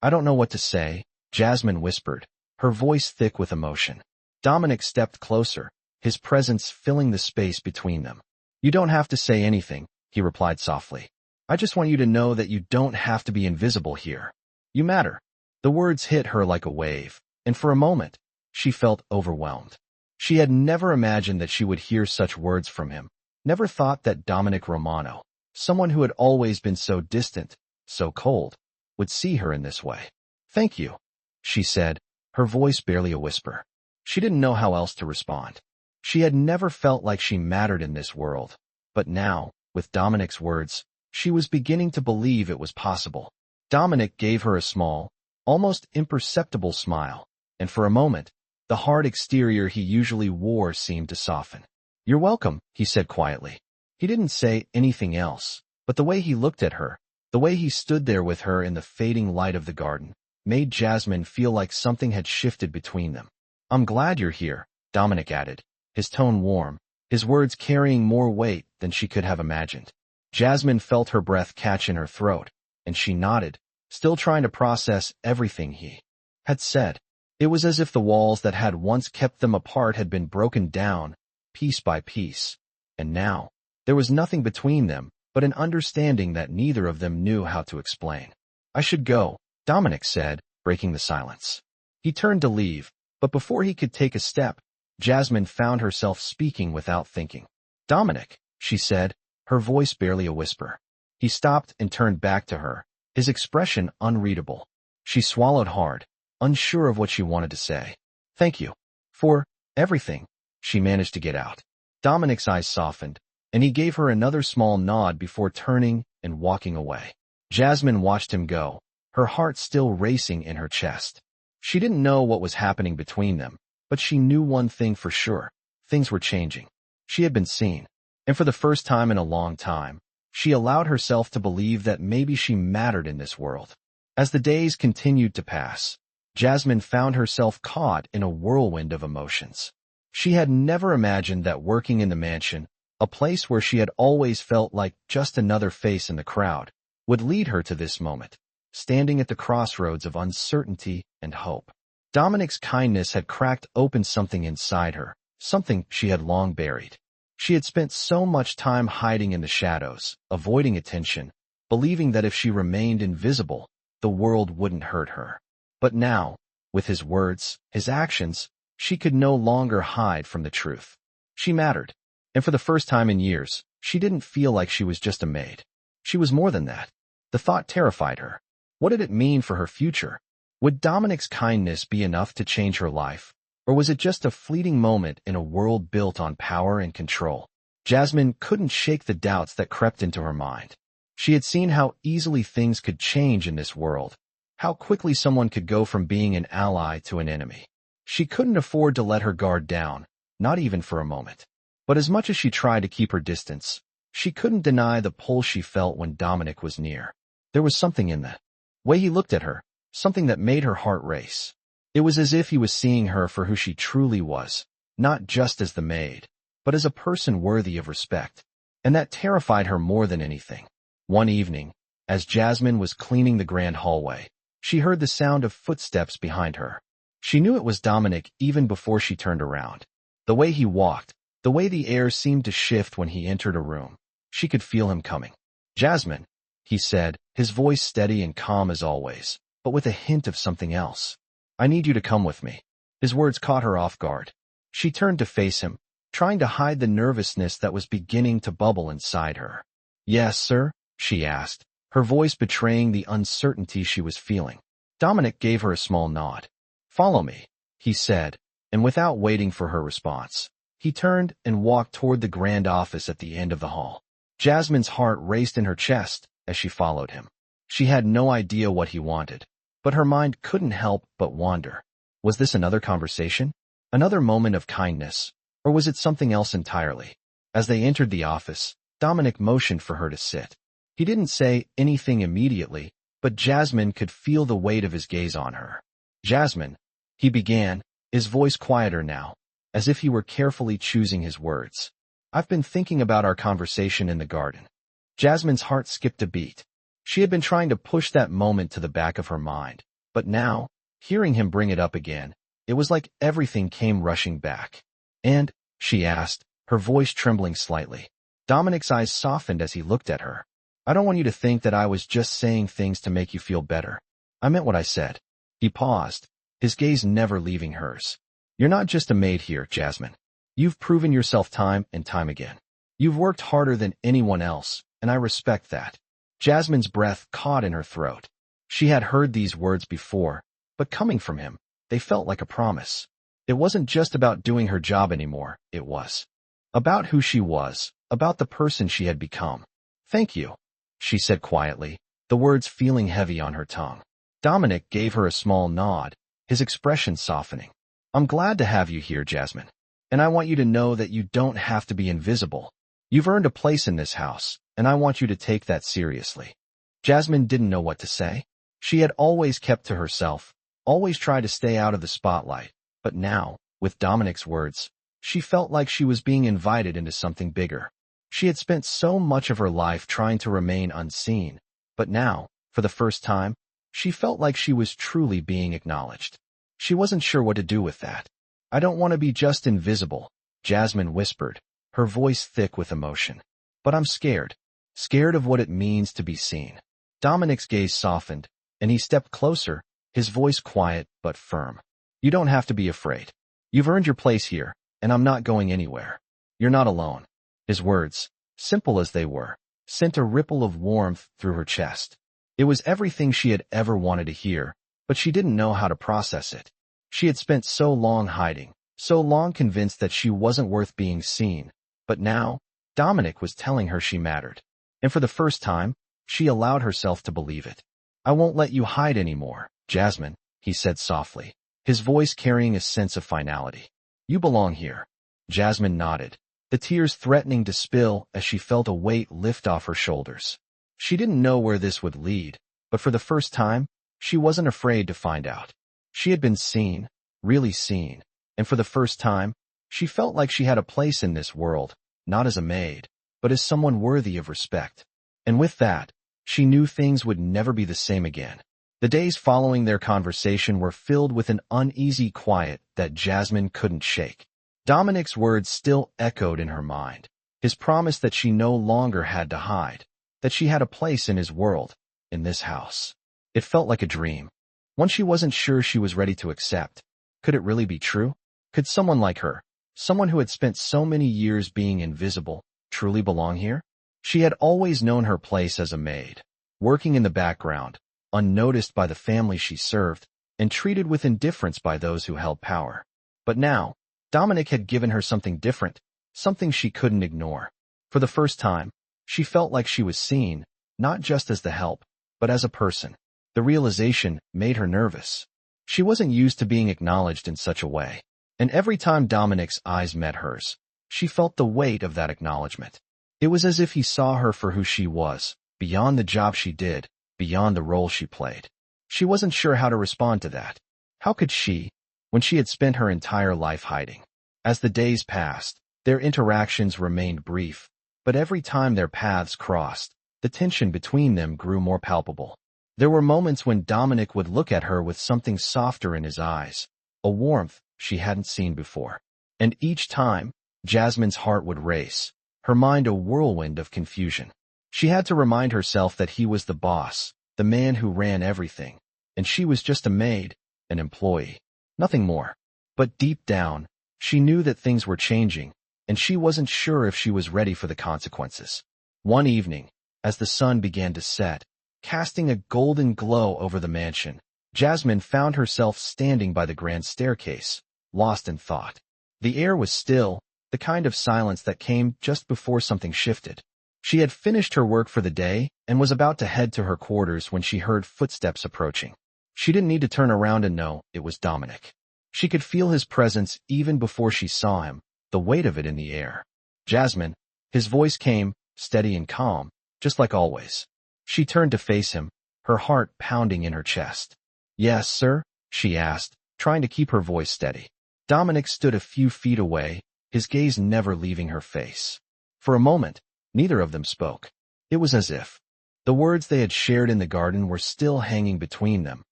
I don't know what to say," Jasmine whispered, her voice thick with emotion. Dominic stepped closer, his presence filling the space between them. "You don't have to say anything," he replied softly. "I just want you to know that you don't have to be invisible here. You matter." The words hit her like a wave, and for a moment, she felt overwhelmed. She had never imagined that she would hear such words from him, never thought that Dominic Romano, someone who had always been so distant, so cold, would see her in this way. "Thank you," she said, her voice barely a whisper. She didn't know how else to respond. She had never felt like she mattered in this world, but now, with Dominic's words, she was beginning to believe it was possible. Dominic gave her a small, almost imperceptible smile, and for a moment, the hard exterior he usually wore seemed to soften. "You're welcome," he said quietly. He didn't say anything else, but the way he looked at her, the way he stood there with her in the fading light of the garden, made Jasmine feel like something had shifted between them. "I'm glad you're here," Dominic added, his tone warm, his words carrying more weight than she could have imagined. Jasmine felt her breath catch in her throat, and she nodded, still trying to process everything he had said. It was as if the walls that had once kept them apart had been broken down, piece by piece, and now, there was nothing between them but an understanding that neither of them knew how to explain. "I should go," Dominic said, breaking the silence. He turned to leave, but before he could take a step, Jasmine found herself speaking without thinking. "Dominic," she said, her voice barely a whisper. He stopped and turned back to her, his expression unreadable. She swallowed hard, unsure of what she wanted to say. "Thank you for everything," she managed to get out. Dominic's eyes softened, and he gave her another small nod before turning and walking away. Jasmine watched him go, her heart still racing in her chest. She didn't know what was happening between them, but she knew one thing for sure. Things were changing. She had been seen, and for the first time in a long time, she allowed herself to believe that maybe she mattered in this world. As the days continued to pass, Jasmine found herself caught in a whirlwind of emotions. She had never imagined that working in the mansion, a place where she had always felt like just another face in the crowd, would lead her to this moment, standing at the crossroads of uncertainty and hope. Dominic's kindness had cracked open something inside her, something she had long buried. She had spent so much time hiding in the shadows, avoiding attention, believing that if she remained invisible, the world wouldn't hurt her. But now, with his words, his actions, she could no longer hide from the truth. She mattered. And for the first time in years, she didn't feel like she was just a maid. She was more than that. The thought terrified her. What did it mean for her future? Would Dominic's kindness be enough to change her life? Or was it just a fleeting moment in a world built on power and control? Jasmine couldn't shake the doubts that crept into her mind. She had seen how easily things could change in this world, how quickly someone could go from being an ally to an enemy. She couldn't afford to let her guard down, not even for a moment. But as much as she tried to keep her distance, She couldn't deny the pull she felt when Dominic was near. There was something in the way he looked at her, something that made her heart race. It was as if he was seeing her for who she truly was, not just as the maid, but as a person worthy of respect. And that terrified her more than anything. One evening, as Jasmine was cleaning the grand hallway, she heard the sound of footsteps behind her. She knew it was Dominic even before she turned around. The way he walked, the way the air seemed to shift when he entered a room, she could feel him coming. "Jasmine," he said, his voice steady and calm as always, but with a hint of something else. "I need you to come with me." His words caught her off guard. She turned to face him, trying to hide the nervousness that was beginning to bubble inside her. "Yes, sir?" she asked, her voice betraying the uncertainty she was feeling. Dominic gave her a small nod. "Follow me," he said, and without waiting for her response, he turned and walked toward the grand office at the end of the hall. Jasmine's heart raced in her chest as she followed him. She had no idea what he wanted, but her mind couldn't help but wonder. Was this another conversation? Another moment of kindness? Or was it something else entirely? As they entered the office, Dominic motioned for her to sit. He didn't say anything immediately, but Jasmine could feel the weight of his gaze on her. "Jasmine," he began, his voice quieter now, as if he were carefully choosing his words. "I've been thinking about our conversation in the garden." Jasmine's heart skipped a beat. She had been trying to push that moment to the back of her mind, but now, hearing him bring it up again, it was like everything came rushing back. "And?" she asked, her voice trembling slightly. Dominic's eyes softened as he looked at her. "I don't want you to think that I was just saying things to make you feel better. I meant what I said." He paused, his gaze never leaving hers. "You're not just a maid here, Jasmine. You've proven yourself time and time again. You've worked harder than anyone else, and I respect that." Jasmine's breath caught in her throat. She had heard these words before, but coming from him, they felt like a promise. It wasn't just about doing her job anymore, it was about who she was, about the person she had become. "Thank you," she said quietly, the words feeling heavy on her tongue. Dominic gave her a small nod, his expression softening. "I'm glad to have you here, Jasmine. And I want you to know that you don't have to be invisible. You've earned a place in this house, and I want you to take that seriously." Jasmine didn't know what to say. She had always kept to herself, always tried to stay out of the spotlight, but now, with Dominic's words, she felt like she was being invited into something bigger. She had spent so much of her life trying to remain unseen, but now, for the first time, she felt like she was truly being acknowledged. She wasn't sure what to do with that. "I don't want to be just invisible," Jasmine whispered, her voice thick with emotion. "But I'm scared. Scared of what it means to be seen." Dominic's gaze softened, and he stepped closer, his voice quiet but firm. "You don't have to be afraid. You've earned your place here, and I'm not going anywhere. You're not alone." His words, simple as they were, sent a ripple of warmth through her chest. It was everything she had ever wanted to hear, but she didn't know how to process it. She had spent so long hiding, so long convinced that she wasn't worth being seen, but now, Dominic was telling her she mattered. And for the first time, she allowed herself to believe it. "I won't let you hide anymore, Jasmine," he said softly, his voice carrying a sense of finality. "You belong here." Jasmine nodded, the tears threatening to spill as she felt a weight lift off her shoulders. She didn't know where this would lead, but for the first time, she wasn't afraid to find out. She had been seen, really seen, and for the first time, she felt like she had a place in this world, not as a maid, but as someone worthy of respect. And with that, she knew things would never be the same again. The days following their conversation were filled with an uneasy quiet that Jasmine couldn't shake. Dominic's words still echoed in her mind, his promise that she no longer had to hide, that she had a place in his world, in this house. It felt like a dream, one she wasn't sure she was ready to accept. Could it really be true? Could someone like her, someone who had spent so many years being invisible, truly belong here? She had always known her place as a maid, working in the background, unnoticed by the family she served, and treated with indifference by those who held power. But now, Dominic had given her something different, something she couldn't ignore. For the first time, she felt like she was seen, not just as the help, but as a person. The realization made her nervous. She wasn't used to being acknowledged in such a way, and every time Dominic's eyes met hers, she felt the weight of that acknowledgement. It was as if he saw her for who she was, beyond the job she did, beyond the role she played. She wasn't sure how to respond to that. How could she, when she had spent her entire life hiding? As the days passed, their interactions remained brief, but every time their paths crossed, the tension between them grew more palpable. There were moments when Dominic would look at her with something softer in his eyes, a warmth she hadn't seen before. And each time, Jasmine's heart would race, her mind a whirlwind of confusion. She had to remind herself that he was the boss, the man who ran everything, and she was just a maid, an employee, nothing more. But deep down, she knew that things were changing, and she wasn't sure if she was ready for the consequences. One evening, as the sun began to set, casting a golden glow over the mansion, Jasmine found herself standing by the grand staircase, lost in thought. The air was still, the kind of silence that came just before something shifted. She had finished her work for the day and was about to head to her quarters when she heard footsteps approaching. She didn't need to turn around and know it was Dominic. She could feel his presence even before she saw him, the weight of it in the air. "Jasmine," his voice came, steady and calm, just like always. She turned to face him, her heart pounding in her chest. "Yes, sir?" she asked, trying to keep her voice steady. Dominic stood a few feet away, his gaze never leaving her face. For a moment, neither of them spoke. It was as if the words they had shared in the garden were still hanging between them,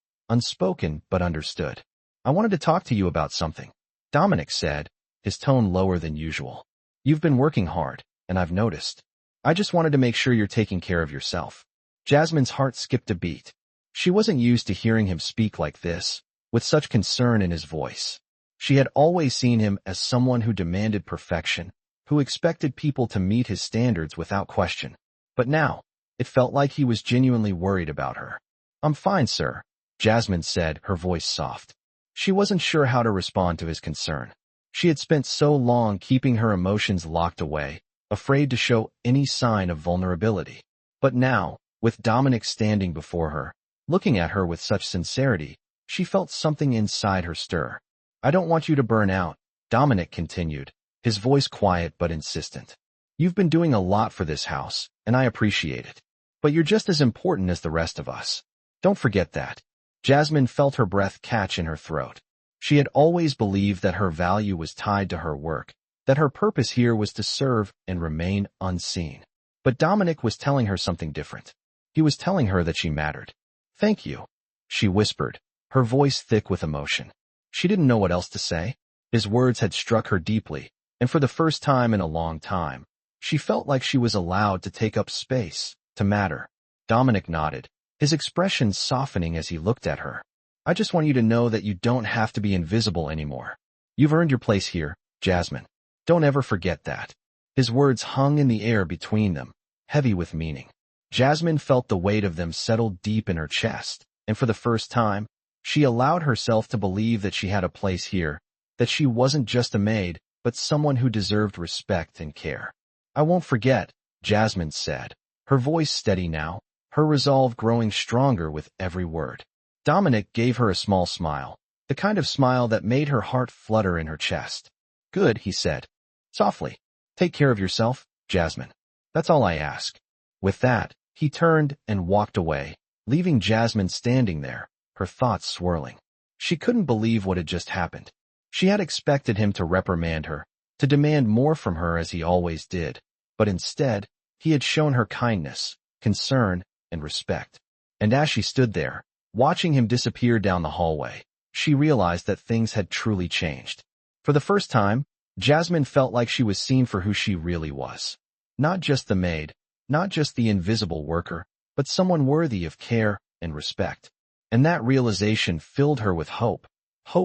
unspoken but understood. "I wanted to talk to you about something," Dominic said, his tone lower than usual. "You've been working hard, and I've noticed. I just wanted to make sure you're taking care of yourself." Jasmine's heart skipped a beat. She wasn't used to hearing him speak like this, with such concern in his voice. She had always seen him as someone who demanded perfection, who expected people to meet his standards without question. But now, it felt like he was genuinely worried about her. "I'm fine, sir," Jasmine said, her voice soft. She wasn't sure how to respond to his concern. She had spent so long keeping her emotions locked away, afraid to show any sign of vulnerability. But now, with Dominic standing before her, looking at her with such sincerity, she felt something inside her stir. "I don't want you to burn out," Dominic continued, his voice quiet but insistent. "You've been doing a lot for this house, and I appreciate it. But you're just as important as the rest of us. Don't forget that." Jasmine felt her breath catch in her throat. She had always believed that her value was tied to her work, that her purpose here was to serve and remain unseen. But Dominic was telling her something different. He was telling her that she mattered. "Thank you," she whispered, her voice thick with emotion. She didn't know what else to say. His words had struck her deeply, and for the first time in a long time, she felt like she was allowed to take up space, to matter. Dominic nodded, his expression softening as he looked at her. "I just want you to know that you don't have to be invisible anymore. You've earned your place here, Jasmine. Don't ever forget that." His words hung in the air between them, heavy with meaning. Jasmine felt the weight of them settle deep in her chest, and for the first time, she allowed herself to believe that she had a place here, that she wasn't just a maid, but someone who deserved respect and care. "I won't forget," Jasmine said, her voice steady now, her resolve growing stronger with every word. Dominic gave her a small smile, the kind of smile that made her heart flutter in her chest. "Good," he said, softly. "Take care of yourself, Jasmine. That's all I ask." With that, he turned and walked away, leaving Jasmine standing there, her thoughts swirling. She couldn't believe what had just happened. She had expected him to reprimand her, to demand more from her as he always did, but instead, he had shown her kindness, concern, and respect. And as she stood there, watching him disappear down the hallway, she realized that things had truly changed. For the first time, Jasmine felt like she was seen for who she really was. Not just the maid, not just the invisible worker, but someone worthy of care and respect. And that realization filled her with hope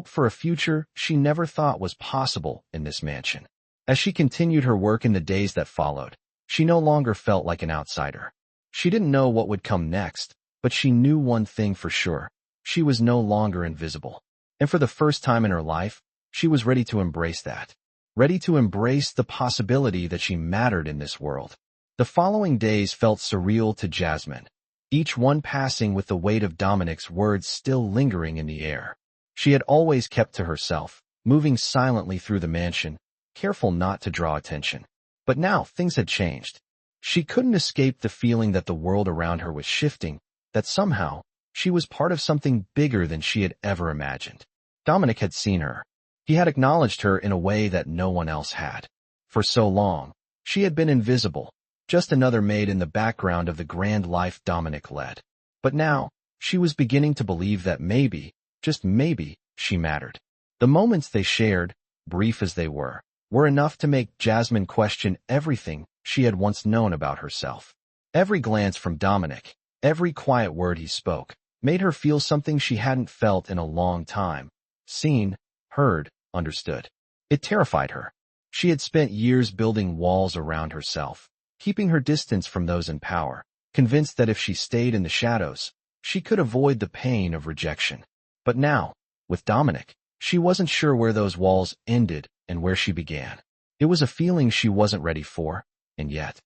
for a future she never thought was possible in this mansion. As she continued her work in the days that followed, she no longer felt like an outsider. She didn't know what would come next, but she knew one thing for sure. She was no longer invisible. And for the first time in her life, she was ready to embrace that. Ready to embrace the possibility that she mattered in this world. The following days felt surreal to Jasmine, each one passing with the weight of Dominic's words still lingering in the air. She had always kept to herself, moving silently through the mansion, careful not to draw attention. But now things had changed. She couldn't escape the feeling that the world around her was shifting, that somehow she was part of something bigger than she had ever imagined. Dominic had seen her. He had acknowledged her in a way that no one else had. For so long, she had been invisible, just another maid in the background of the grand life Dominic led. But now, she was beginning to believe that maybe, just maybe, she mattered. The moments they shared, brief as they were enough to make Jasmine question everything she had once known about herself. Every glance from Dominic, every quiet word he spoke, made her feel something she hadn't felt in a long time. Seen, heard, understood. It terrified her. She had spent years building walls around herself, keeping her distance from those in power, convinced that if she stayed in the shadows, she could avoid the pain of rejection. But now, with Dominic, she wasn't sure where those walls ended and where she began. It was a feeling she wasn't ready for, and yet,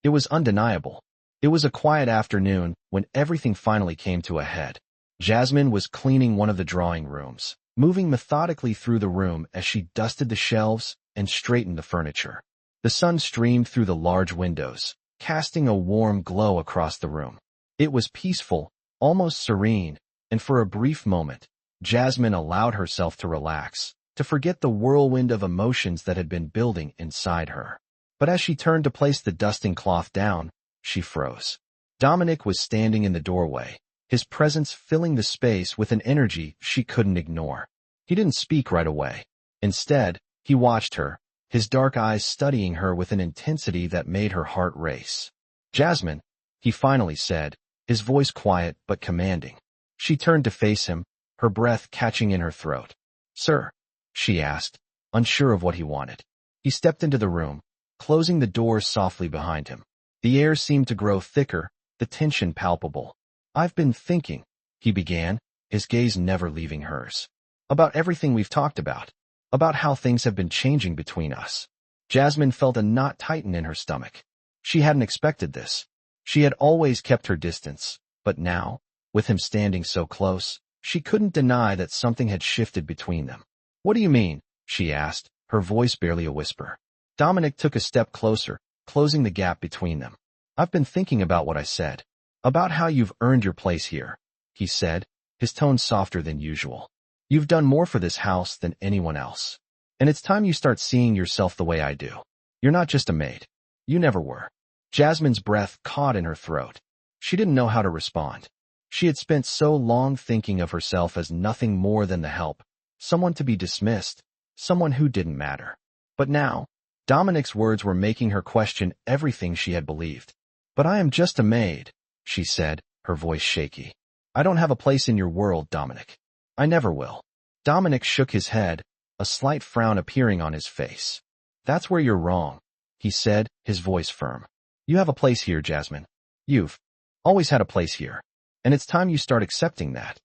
it was undeniable. It was a quiet afternoon when everything finally came to a head. Jasmine was cleaning one of the drawing rooms, moving methodically through the room as she dusted the shelves and straightened the furniture. The sun streamed through the large windows, casting a warm glow across the room. It was peaceful, almost serene, and for a brief moment, Jasmine allowed herself to relax, to forget the whirlwind of emotions that had been building inside her. But as she turned to place the dusting cloth down, she froze. Dominic was standing in the doorway, his presence filling the space with an energy she couldn't ignore. He didn't speak right away. Instead, he watched her, his dark eyes studying her with an intensity that made her heart race. "Jasmine," he finally said, his voice quiet but commanding. She turned to face him, her breath catching in her throat. "Sir?" she asked, unsure of what he wanted. He stepped into the room, closing the door softly behind him. The air seemed to grow thicker, the tension palpable. "I've been thinking," he began, his gaze never leaving hers. "About everything we've talked about. About how things have been changing between us." Jasmine felt a knot tighten in her stomach. She hadn't expected this. She had always kept her distance, but now, with him standing so close, she couldn't deny that something had shifted between them. "What do you mean?" she asked, her voice barely a whisper. Dominic took a step closer, closing the gap between them. "I've been thinking about what I said. About how you've earned your place here," he said, his tone softer than usual. "You've done more for this house than anyone else. And it's time you start seeing yourself the way I do. You're not just a maid. You never were." Jasmine's breath caught in her throat. She didn't know how to respond. She had spent so long thinking of herself as nothing more than the help, someone to be dismissed, someone who didn't matter. But now, Dominic's words were making her question everything she had believed. "But I am just a maid," she said, her voice shaky. "I don't have a place in your world, Dominic. I never will." Dominic shook his head, a slight frown appearing on his face. "That's where you're wrong," he said, his voice firm. "You have a place here, Jasmine. You've always had a place here. And it's time you start accepting that."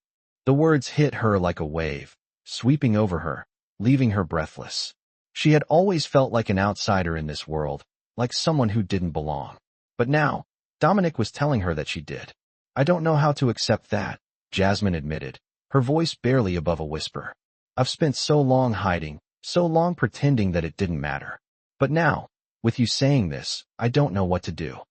The words hit her like a wave, sweeping over her, leaving her breathless. She had always felt like an outsider in this world, like someone who didn't belong. But now, Dominic was telling her that she did. "I don't know how to accept that," Jasmine admitted, her voice barely above a whisper. "I've spent so long hiding, so long pretending that it didn't matter. But now, with you saying this, I don't know what to do."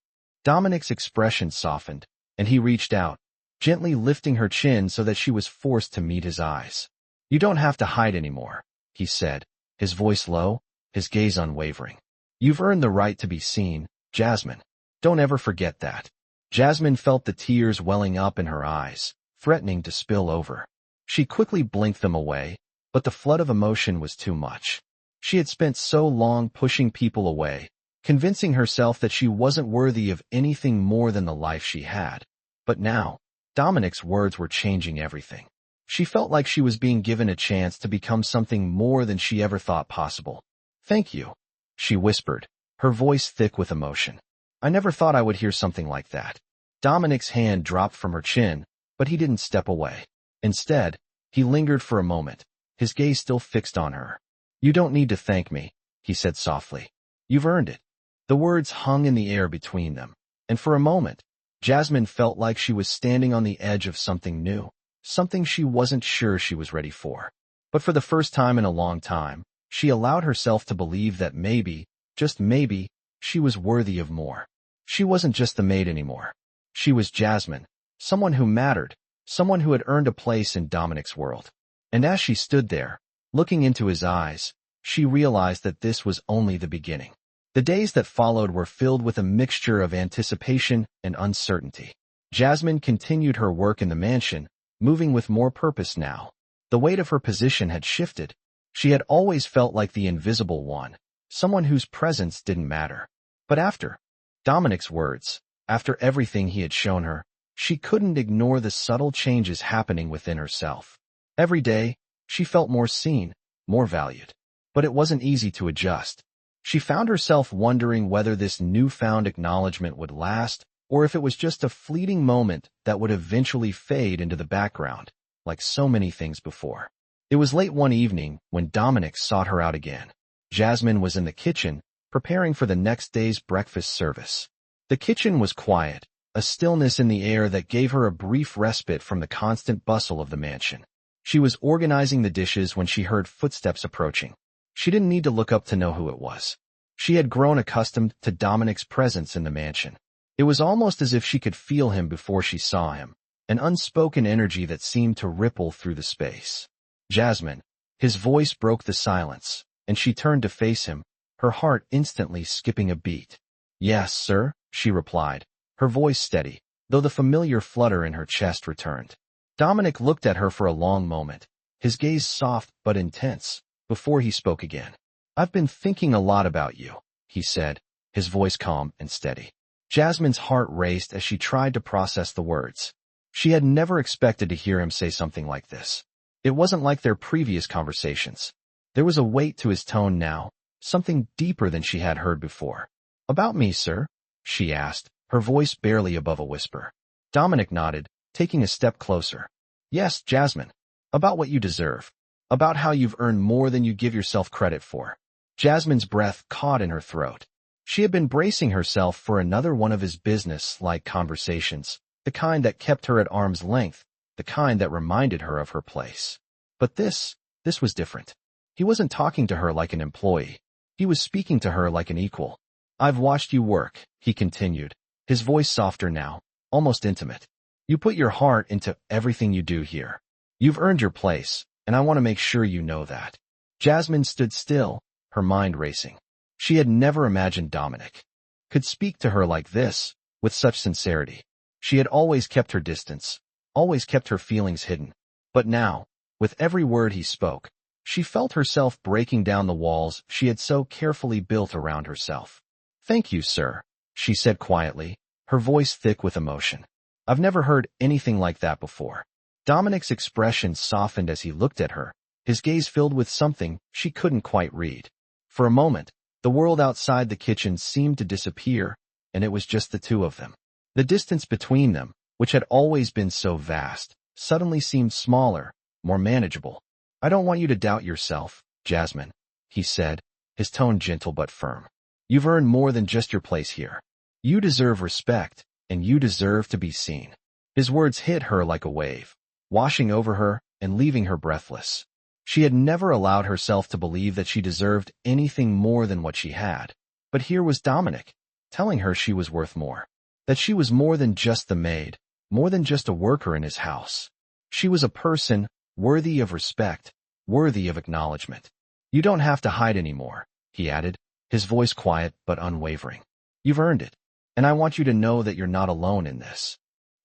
Dominic's expression softened, and he reached out, gently lifting her chin so that she was forced to meet his eyes. "You don't have to hide anymore," he said, his voice low, his gaze unwavering. "You've earned the right to be seen, Jasmine. Don't ever forget that." Jasmine felt the tears welling up in her eyes, threatening to spill over. She quickly blinked them away, but the flood of emotion was too much. She had spent so long pushing people away, convincing herself that she wasn't worthy of anything more than the life she had. But now, Dominic's words were changing everything. She felt like she was being given a chance to become something more than she ever thought possible. "Thank you," she whispered, her voice thick with emotion. "I never thought I would hear something like that." Dominic's hand dropped from her chin, but he didn't step away. Instead, he lingered for a moment, his gaze still fixed on her. "You don't need to thank me," he said softly. "You've earned it." The words hung in the air between them, and for a moment, Jasmine felt like she was standing on the edge of something new, something she wasn't sure she was ready for. But for the first time in a long time, she allowed herself to believe that maybe, just maybe, she was worthy of more. She wasn't just the maid anymore. She was Jasmine, someone who mattered, someone who had earned a place in Dominic's world. And as she stood there, looking into his eyes, she realized that this was only the beginning. The days that followed were filled with a mixture of anticipation and uncertainty. Jasmine continued her work in the mansion, moving with more purpose now. The weight of her position had shifted. She had always felt like the invisible one, someone whose presence didn't matter. But after Dominic's words, after everything he had shown her, she couldn't ignore the subtle changes happening within herself. Every day, she felt more seen, more valued. But it wasn't easy to adjust. She found herself wondering whether this newfound acknowledgement would last, or if it was just a fleeting moment that would eventually fade into the background, like so many things before. It was late one evening when Dominic sought her out again. Jasmine was in the kitchen, preparing for the next day's breakfast service. The kitchen was quiet, a stillness in the air that gave her a brief respite from the constant bustle of the mansion. She was organizing the dishes when she heard footsteps approaching. She didn't need to look up to know who it was. She had grown accustomed to Dominic's presence in the mansion. It was almost as if she could feel him before she saw him, an unspoken energy that seemed to ripple through the space. Jasmine. His voice broke the silence, and she turned to face him, her heart instantly skipping a beat. "Yes, sir," she replied, her voice steady, though the familiar flutter in her chest returned. Dominic looked at her for a long moment, his gaze soft but intense, before he spoke again. "I've been thinking a lot about you," he said, his voice calm and steady. Jasmine's heart raced as she tried to process the words. She had never expected to hear him say something like this. It wasn't like their previous conversations. There was a weight to his tone now, something deeper than she had heard before. "About me, sir?" she asked, her voice barely above a whisper. Dominic nodded, taking a step closer. "Yes, Jasmine. About what you deserve. About how you've earned more than you give yourself credit for." Jasmine's breath caught in her throat. She had been bracing herself for another one of his business-like conversations, the kind that kept her at arm's length, the kind that reminded her of her place. But this was different. He wasn't talking to her like an employee. He was speaking to her like an equal. "I've watched you work," he continued, his voice softer now, almost intimate. "You put your heart into everything you do here. You've earned your place, and I want to make sure you know that." Jasmine stood still, her mind racing. She had never imagined Dominic could speak to her like this, with such sincerity. She had always kept her distance, always kept her feelings hidden. But now, with every word he spoke, she felt herself breaking down the walls she had so carefully built around herself. "Thank you, sir," she said quietly, her voice thick with emotion. "I've never heard anything like that before." Dominic's expression softened as he looked at her, his gaze filled with something she couldn't quite read. For a moment, the world outside the kitchen seemed to disappear, and it was just the two of them. The distance between them, which had always been so vast, suddenly seemed smaller, more manageable. "I don't want you to doubt yourself, Jasmine," he said, his tone gentle but firm. "You've earned more than just your place here. You deserve respect, and you deserve to be seen." His words hit her like a wave, washing over her and leaving her breathless. She had never allowed herself to believe that she deserved anything more than what she had. But here was Dominic, telling her she was worth more. That she was more than just the maid, more than just a worker in his house. She was a person, worthy of respect, worthy of acknowledgement. "You don't have to hide anymore," he added, his voice quiet but unwavering. "You've earned it, and I want you to know that you're not alone in this."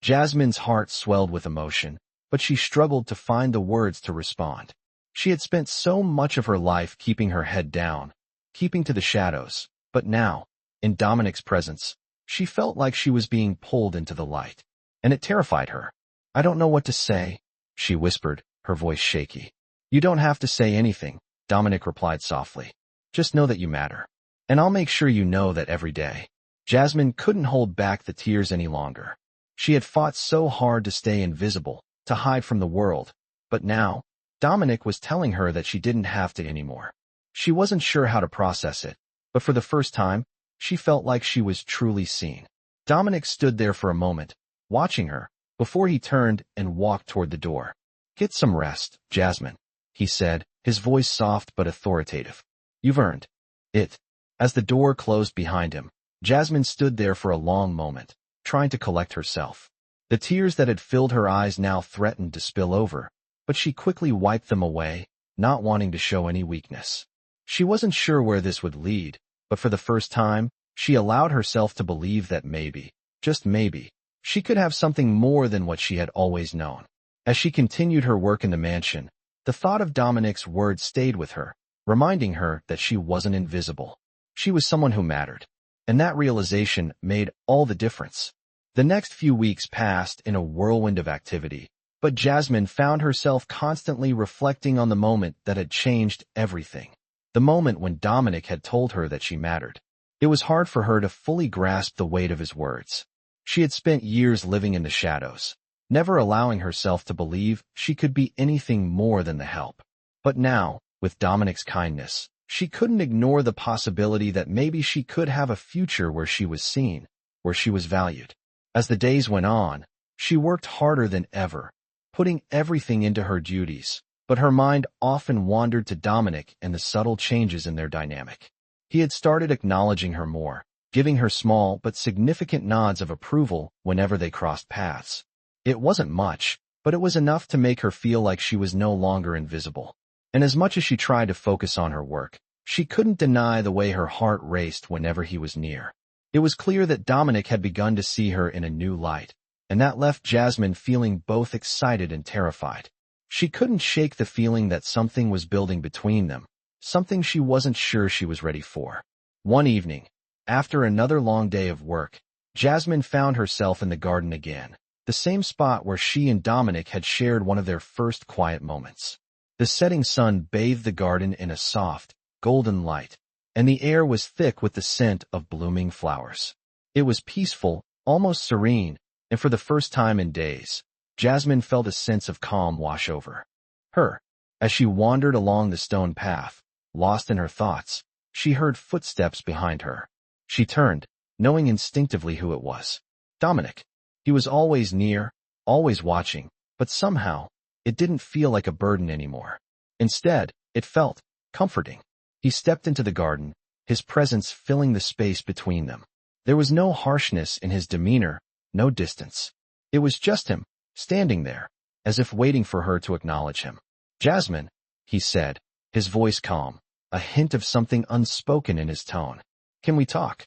Jasmine's heart swelled with emotion, but she struggled to find the words to respond. She had spent so much of her life keeping her head down, keeping to the shadows, but now, in Dominic's presence, she felt like she was being pulled into the light, and it terrified her. "I don't know what to say," she whispered, her voice shaky. "You don't have to say anything," Dominic replied softly. "Just know that you matter. And I'll make sure you know that every day." Jasmine couldn't hold back the tears any longer. She had fought so hard to stay invisible, to hide from the world, but now, Dominic was telling her that she didn't have to anymore. She wasn't sure how to process it, but for the first time, she felt like she was truly seen. Dominic stood there for a moment, watching her, before he turned and walked toward the door. "Get some rest, Jasmine," he said, his voice soft but authoritative. "You've earned it." As the door closed behind him, Jasmine stood there for a long moment, trying to collect herself. The tears that had filled her eyes now threatened to spill over, but she quickly wiped them away, not wanting to show any weakness. She wasn't sure where this would lead, but for the first time, she allowed herself to believe that maybe, just maybe, she could have something more than what she had always known. As she continued her work in the mansion, the thought of Dominic's words stayed with her, reminding her that she wasn't invisible. She was someone who mattered. And that realization made all the difference. The next few weeks passed in a whirlwind of activity, but Jasmine found herself constantly reflecting on the moment that had changed everything. The moment when Dominic had told her that she mattered. It was hard for her to fully grasp the weight of his words. She had spent years living in the shadows, never allowing herself to believe she could be anything more than the help. But now, with Dominic's kindness, she couldn't ignore the possibility that maybe she could have a future where she was seen, where she was valued. As the days went on, she worked harder than ever, putting everything into her duties, but her mind often wandered to Dominic and the subtle changes in their dynamic. He had started acknowledging her more, giving her small but significant nods of approval whenever they crossed paths. It wasn't much, but it was enough to make her feel like she was no longer invisible. And as much as she tried to focus on her work, she couldn't deny the way her heart raced whenever he was near. It was clear that Dominic had begun to see her in a new light, and that left Jasmine feeling both excited and terrified. She couldn't shake the feeling that something was building between them, something she wasn't sure she was ready for. One evening, after another long day of work, Jasmine found herself in the garden again, the same spot where she and Dominic had shared one of their first quiet moments. The setting sun bathed the garden in a soft, golden light, and the air was thick with the scent of blooming flowers. It was peaceful, almost serene, and for the first time in days, Jasmine felt a sense of calm wash over her. As she wandered along the stone path, lost in her thoughts, she heard footsteps behind her. She turned, knowing instinctively who it was. Dominic. He was always near, always watching, but somehow, it didn't feel like a burden anymore. Instead, it felt comforting. He stepped into the garden, his presence filling the space between them. There was no harshness in his demeanor, no distance. It was just him, standing there, as if waiting for her to acknowledge him. Jasmine, he said, his voice calm, a hint of something unspoken in his tone. Can we talk?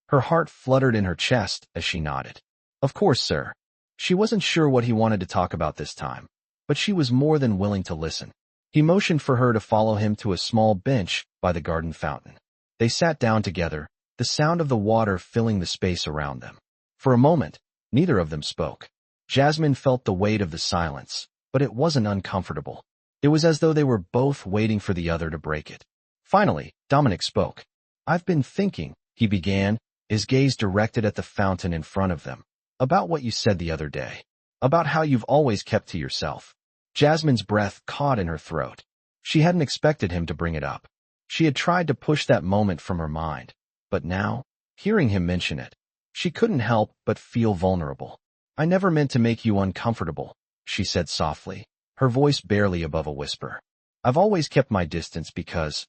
Her heart fluttered in her chest as she nodded. Of course, sir. She wasn't sure what he wanted to talk about this time, but she was more than willing to listen. He motioned for her to follow him to a small bench by the garden fountain. They sat down together, the sound of the water filling the space around them. For a moment, neither of them spoke. Jasmine felt the weight of the silence, but it wasn't uncomfortable. It was as though they were both waiting for the other to break it. Finally, Dominic spoke. I've been thinking, he began, his gaze directed at the fountain in front of them, about what you said the other day, about how you've always kept to yourself. Jasmine's breath caught in her throat. She hadn't expected him to bring it up. She had tried to push that moment from her mind, but now, hearing him mention it, she couldn't help but feel vulnerable. I never meant to make you uncomfortable, she said softly, her voice barely above a whisper. I've always kept my distance because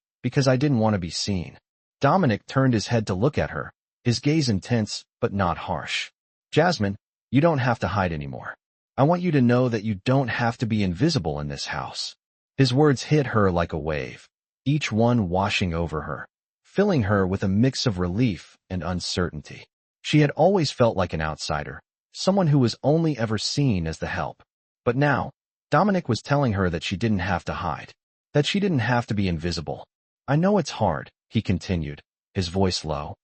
I didn't want to be seen. Dominic turned his head to look at her, his gaze intense but not harsh. Jasmine, you don't have to hide anymore. I want you to know that you don't have to be invisible in this house. His words hit her like a wave, each one washing over her, filling her with a mix of relief and uncertainty. She had always felt like an outsider, someone who was only ever seen as the help. But now, Dominic was telling her that she didn't have to hide, that she didn't have to be invisible. I know it's hard, he continued, his voice low,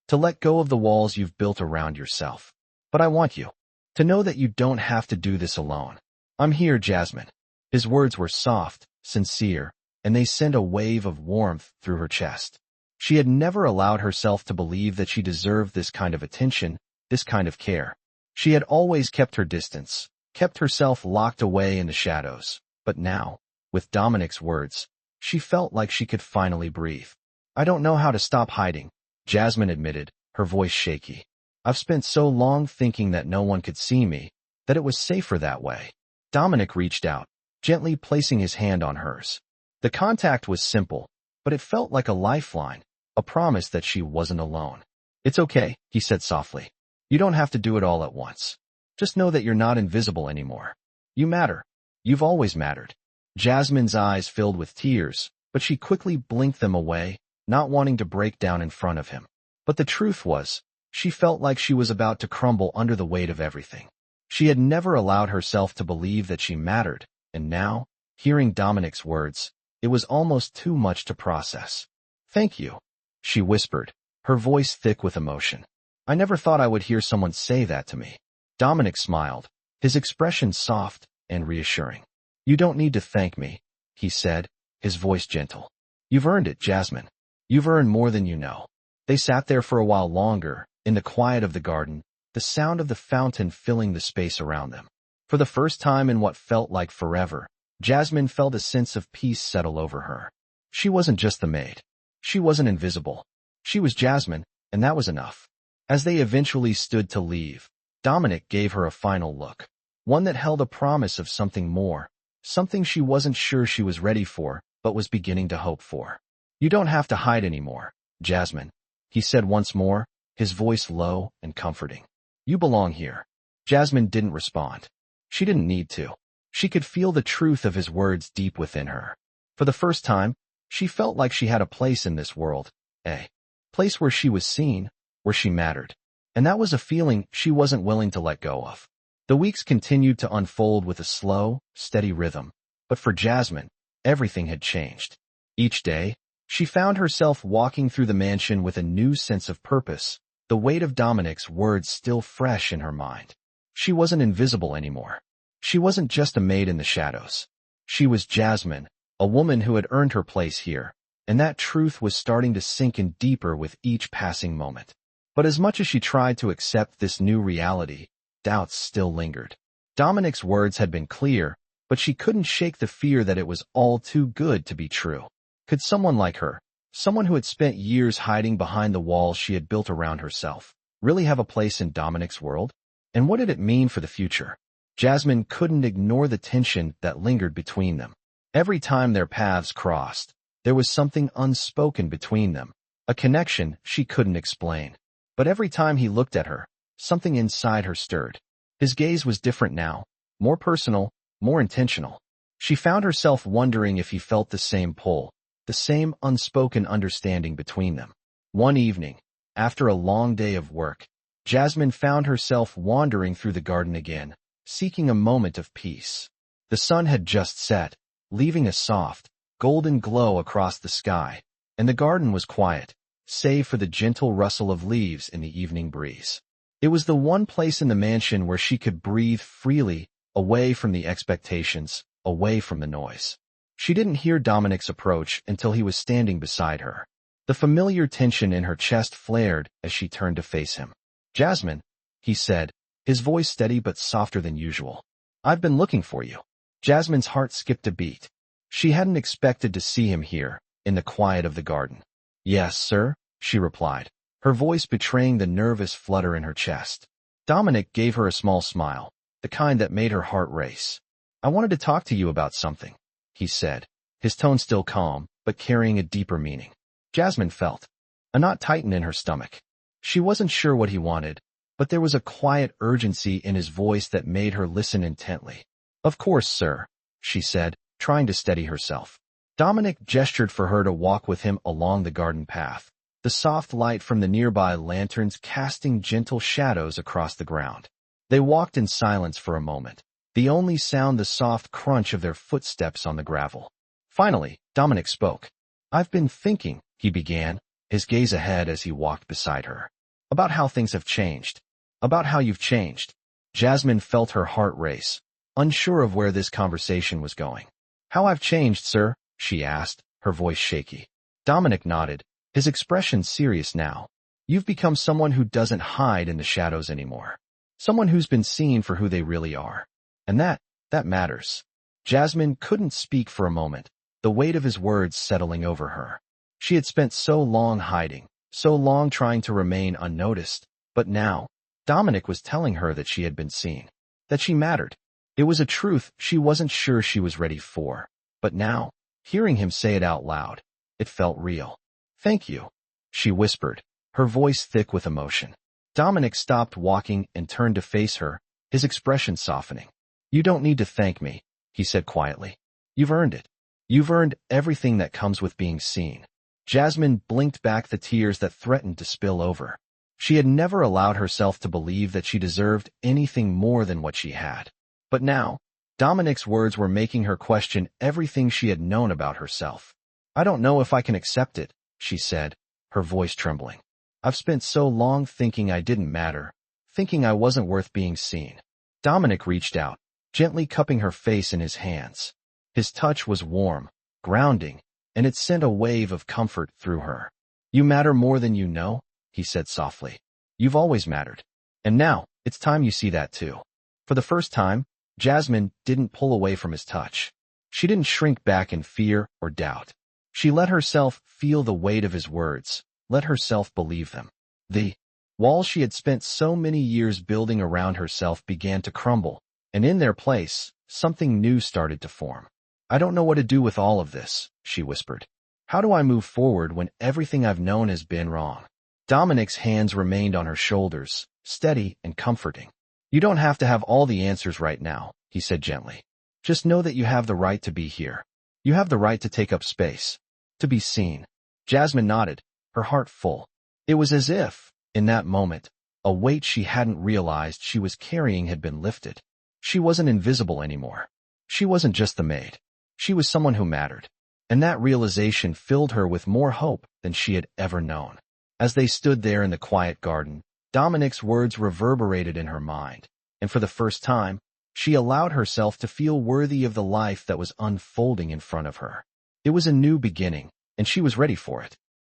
to let go of the walls you've built around yourself. But I want you to know that you don't have to do this alone. I'm here, Jasmine. His words were soft, sincere, and they sent a wave of warmth through her chest. She had never allowed herself to believe that she deserved this kind of attention, this kind of care. She had always kept her distance, kept herself locked away in the shadows. But now, with Dominic's words, she felt like she could finally breathe. I don't know how to stop hiding, Jasmine admitted, her voice shaky. I've spent so long thinking that no one could see me, that it was safer that way. Dominic reached out, gently placing his hand on hers. The contact was simple, but it felt like a lifeline, a promise that she wasn't alone. It's okay, he said softly. You don't have to do it all at once. Just know that you're not invisible anymore. You matter. You've always mattered. Jasmine's eyes filled with tears, but she quickly blinked them away, not wanting to break down in front of him. But the truth was, she felt like she was about to crumble under the weight of everything. She had never allowed herself to believe that she mattered, and now, hearing Dominic's words, it was almost too much to process. Thank you, she whispered, her voice thick with emotion. I never thought I would hear someone say that to me. Dominic smiled, his expression soft and reassuring. You don't need to thank me, he said, his voice gentle. You've earned it, Jasmine. You've earned more than you know. They sat there for a while longer, in the quiet of the garden, the sound of the fountain filling the space around them. For the first time in what felt like forever, Jasmine felt a sense of peace settle over her. She wasn't just the maid. She wasn't invisible. She was Jasmine, and that was enough. As they eventually stood to leave, Dominic gave her a final look, one that held a promise of something more, something she wasn't sure she was ready for, but was beginning to hope for. You don't have to hide anymore, Jasmine, he said once more, his voice low and comforting. You belong here. Jasmine didn't respond. She didn't need to. She could feel the truth of his words deep within her. For the first time, she felt like she had a place in this world, a place where she was seen, where she mattered. And that was a feeling she wasn't willing to let go of. The weeks continued to unfold with a slow, steady rhythm, but for Jasmine, everything had changed. Each day, she found herself walking through the mansion with a new sense of purpose, the weight of Dominic's words still fresh in her mind. She wasn't invisible anymore. She wasn't just a maid in the shadows. She was Jasmine, a woman who had earned her place here, and that truth was starting to sink in deeper with each passing moment. But as much as she tried to accept this new reality, doubts still lingered. Dominic's words had been clear, but she couldn't shake the fear that it was all too good to be true. Could someone like her, someone who had spent years hiding behind the walls she had built around herself, really have a place in Dominic's world? And what did it mean for the future? Jasmine couldn't ignore the tension that lingered between them. Every time their paths crossed, there was something unspoken between them, a connection she couldn't explain. But every time he looked at her, something inside her stirred. His gaze was different now, more personal, more intentional. She found herself wondering if he felt the same pull, the same unspoken understanding between them. One evening, after a long day of work, Jasmine found herself wandering through the garden again, seeking a moment of peace. The sun had just set, leaving a soft, golden glow across the sky, and the garden was quiet, save for the gentle rustle of leaves in the evening breeze. It was the one place in the mansion where she could breathe freely, away from the expectations, away from the noise. She didn't hear Dominic's approach until he was standing beside her. The familiar tension in her chest flared as she turned to face him. Jasmine, he said, his voice steady but softer than usual. I've been looking for you. Jasmine's heart skipped a beat. She hadn't expected to see him here, in the quiet of the garden. Yes, sir, she replied, her voice betraying the nervous flutter in her chest. Dominic gave her a small smile, the kind that made her heart race. I wanted to talk to you about something, he said, his tone still calm, but carrying a deeper meaning. Jasmine felt a knot tighten in her stomach. She wasn't sure what he wanted, but there was a quiet urgency in his voice that made her listen intently. Of course, sir, she said, trying to steady herself. Dominic gestured for her to walk with him along the garden path, the soft light from the nearby lanterns casting gentle shadows across the ground. They walked in silence for a moment, the only sound the soft crunch of their footsteps on the gravel. Finally, Dominic spoke. I've been thinking, he began, his gaze ahead as he walked beside her. About how things have changed. About how you've changed. Jasmine felt her heart race, unsure of where this conversation was going. How I've changed, sir? She asked, her voice shaky. Dominic nodded, his expression serious now. You've become someone who doesn't hide in the shadows anymore. Someone who's been seen for who they really are. And that matters. Jasmine couldn't speak for a moment, the weight of his words settling over her. She had spent so long hiding, so long trying to remain unnoticed, but now, Dominic was telling her that she had been seen, that she mattered. It was a truth she wasn't sure she was ready for, but now, hearing him say it out loud, it felt real. Thank you, she whispered, her voice thick with emotion. Dominic stopped walking and turned to face her, his expression softening. "You don't need to thank me," he said quietly. "You've earned it. You've earned everything that comes with being seen." Jasmine blinked back the tears that threatened to spill over. She had never allowed herself to believe that she deserved anything more than what she had. But now, Dominic's words were making her question everything she had known about herself. "I don't know if I can accept it," she said, her voice trembling. "I've spent so long thinking I didn't matter, thinking I wasn't worth being seen." Dominic reached out, gently cupping her face in his hands. His touch was warm, grounding, and it sent a wave of comfort through her. "You matter more than you know," he said softly. "You've always mattered. And now, it's time you see that too." For the first time, Jasmine didn't pull away from his touch. She didn't shrink back in fear or doubt. She let herself feel the weight of his words, let herself believe them. The walls she had spent so many years building around herself began to crumble, and in their place, something new started to form. "I don't know what to do with all of this," she whispered. "How do I move forward when everything I've known has been wrong?" Dominic's hands remained on her shoulders, steady and comforting. "You don't have to have all the answers right now," he said gently. "Just know that you have the right to be here. You have the right to take up space, to be seen." Jasmine nodded, her heart full. It was as if, in that moment, a weight she hadn't realized she was carrying had been lifted. She wasn't invisible anymore. She wasn't just the maid. She was someone who mattered. And that realization filled her with more hope than she had ever known. As they stood there in the quiet garden, Dominic's words reverberated in her mind, and for the first time, she allowed herself to feel worthy of the life that was unfolding in front of her. It was a new beginning, and she was ready for it.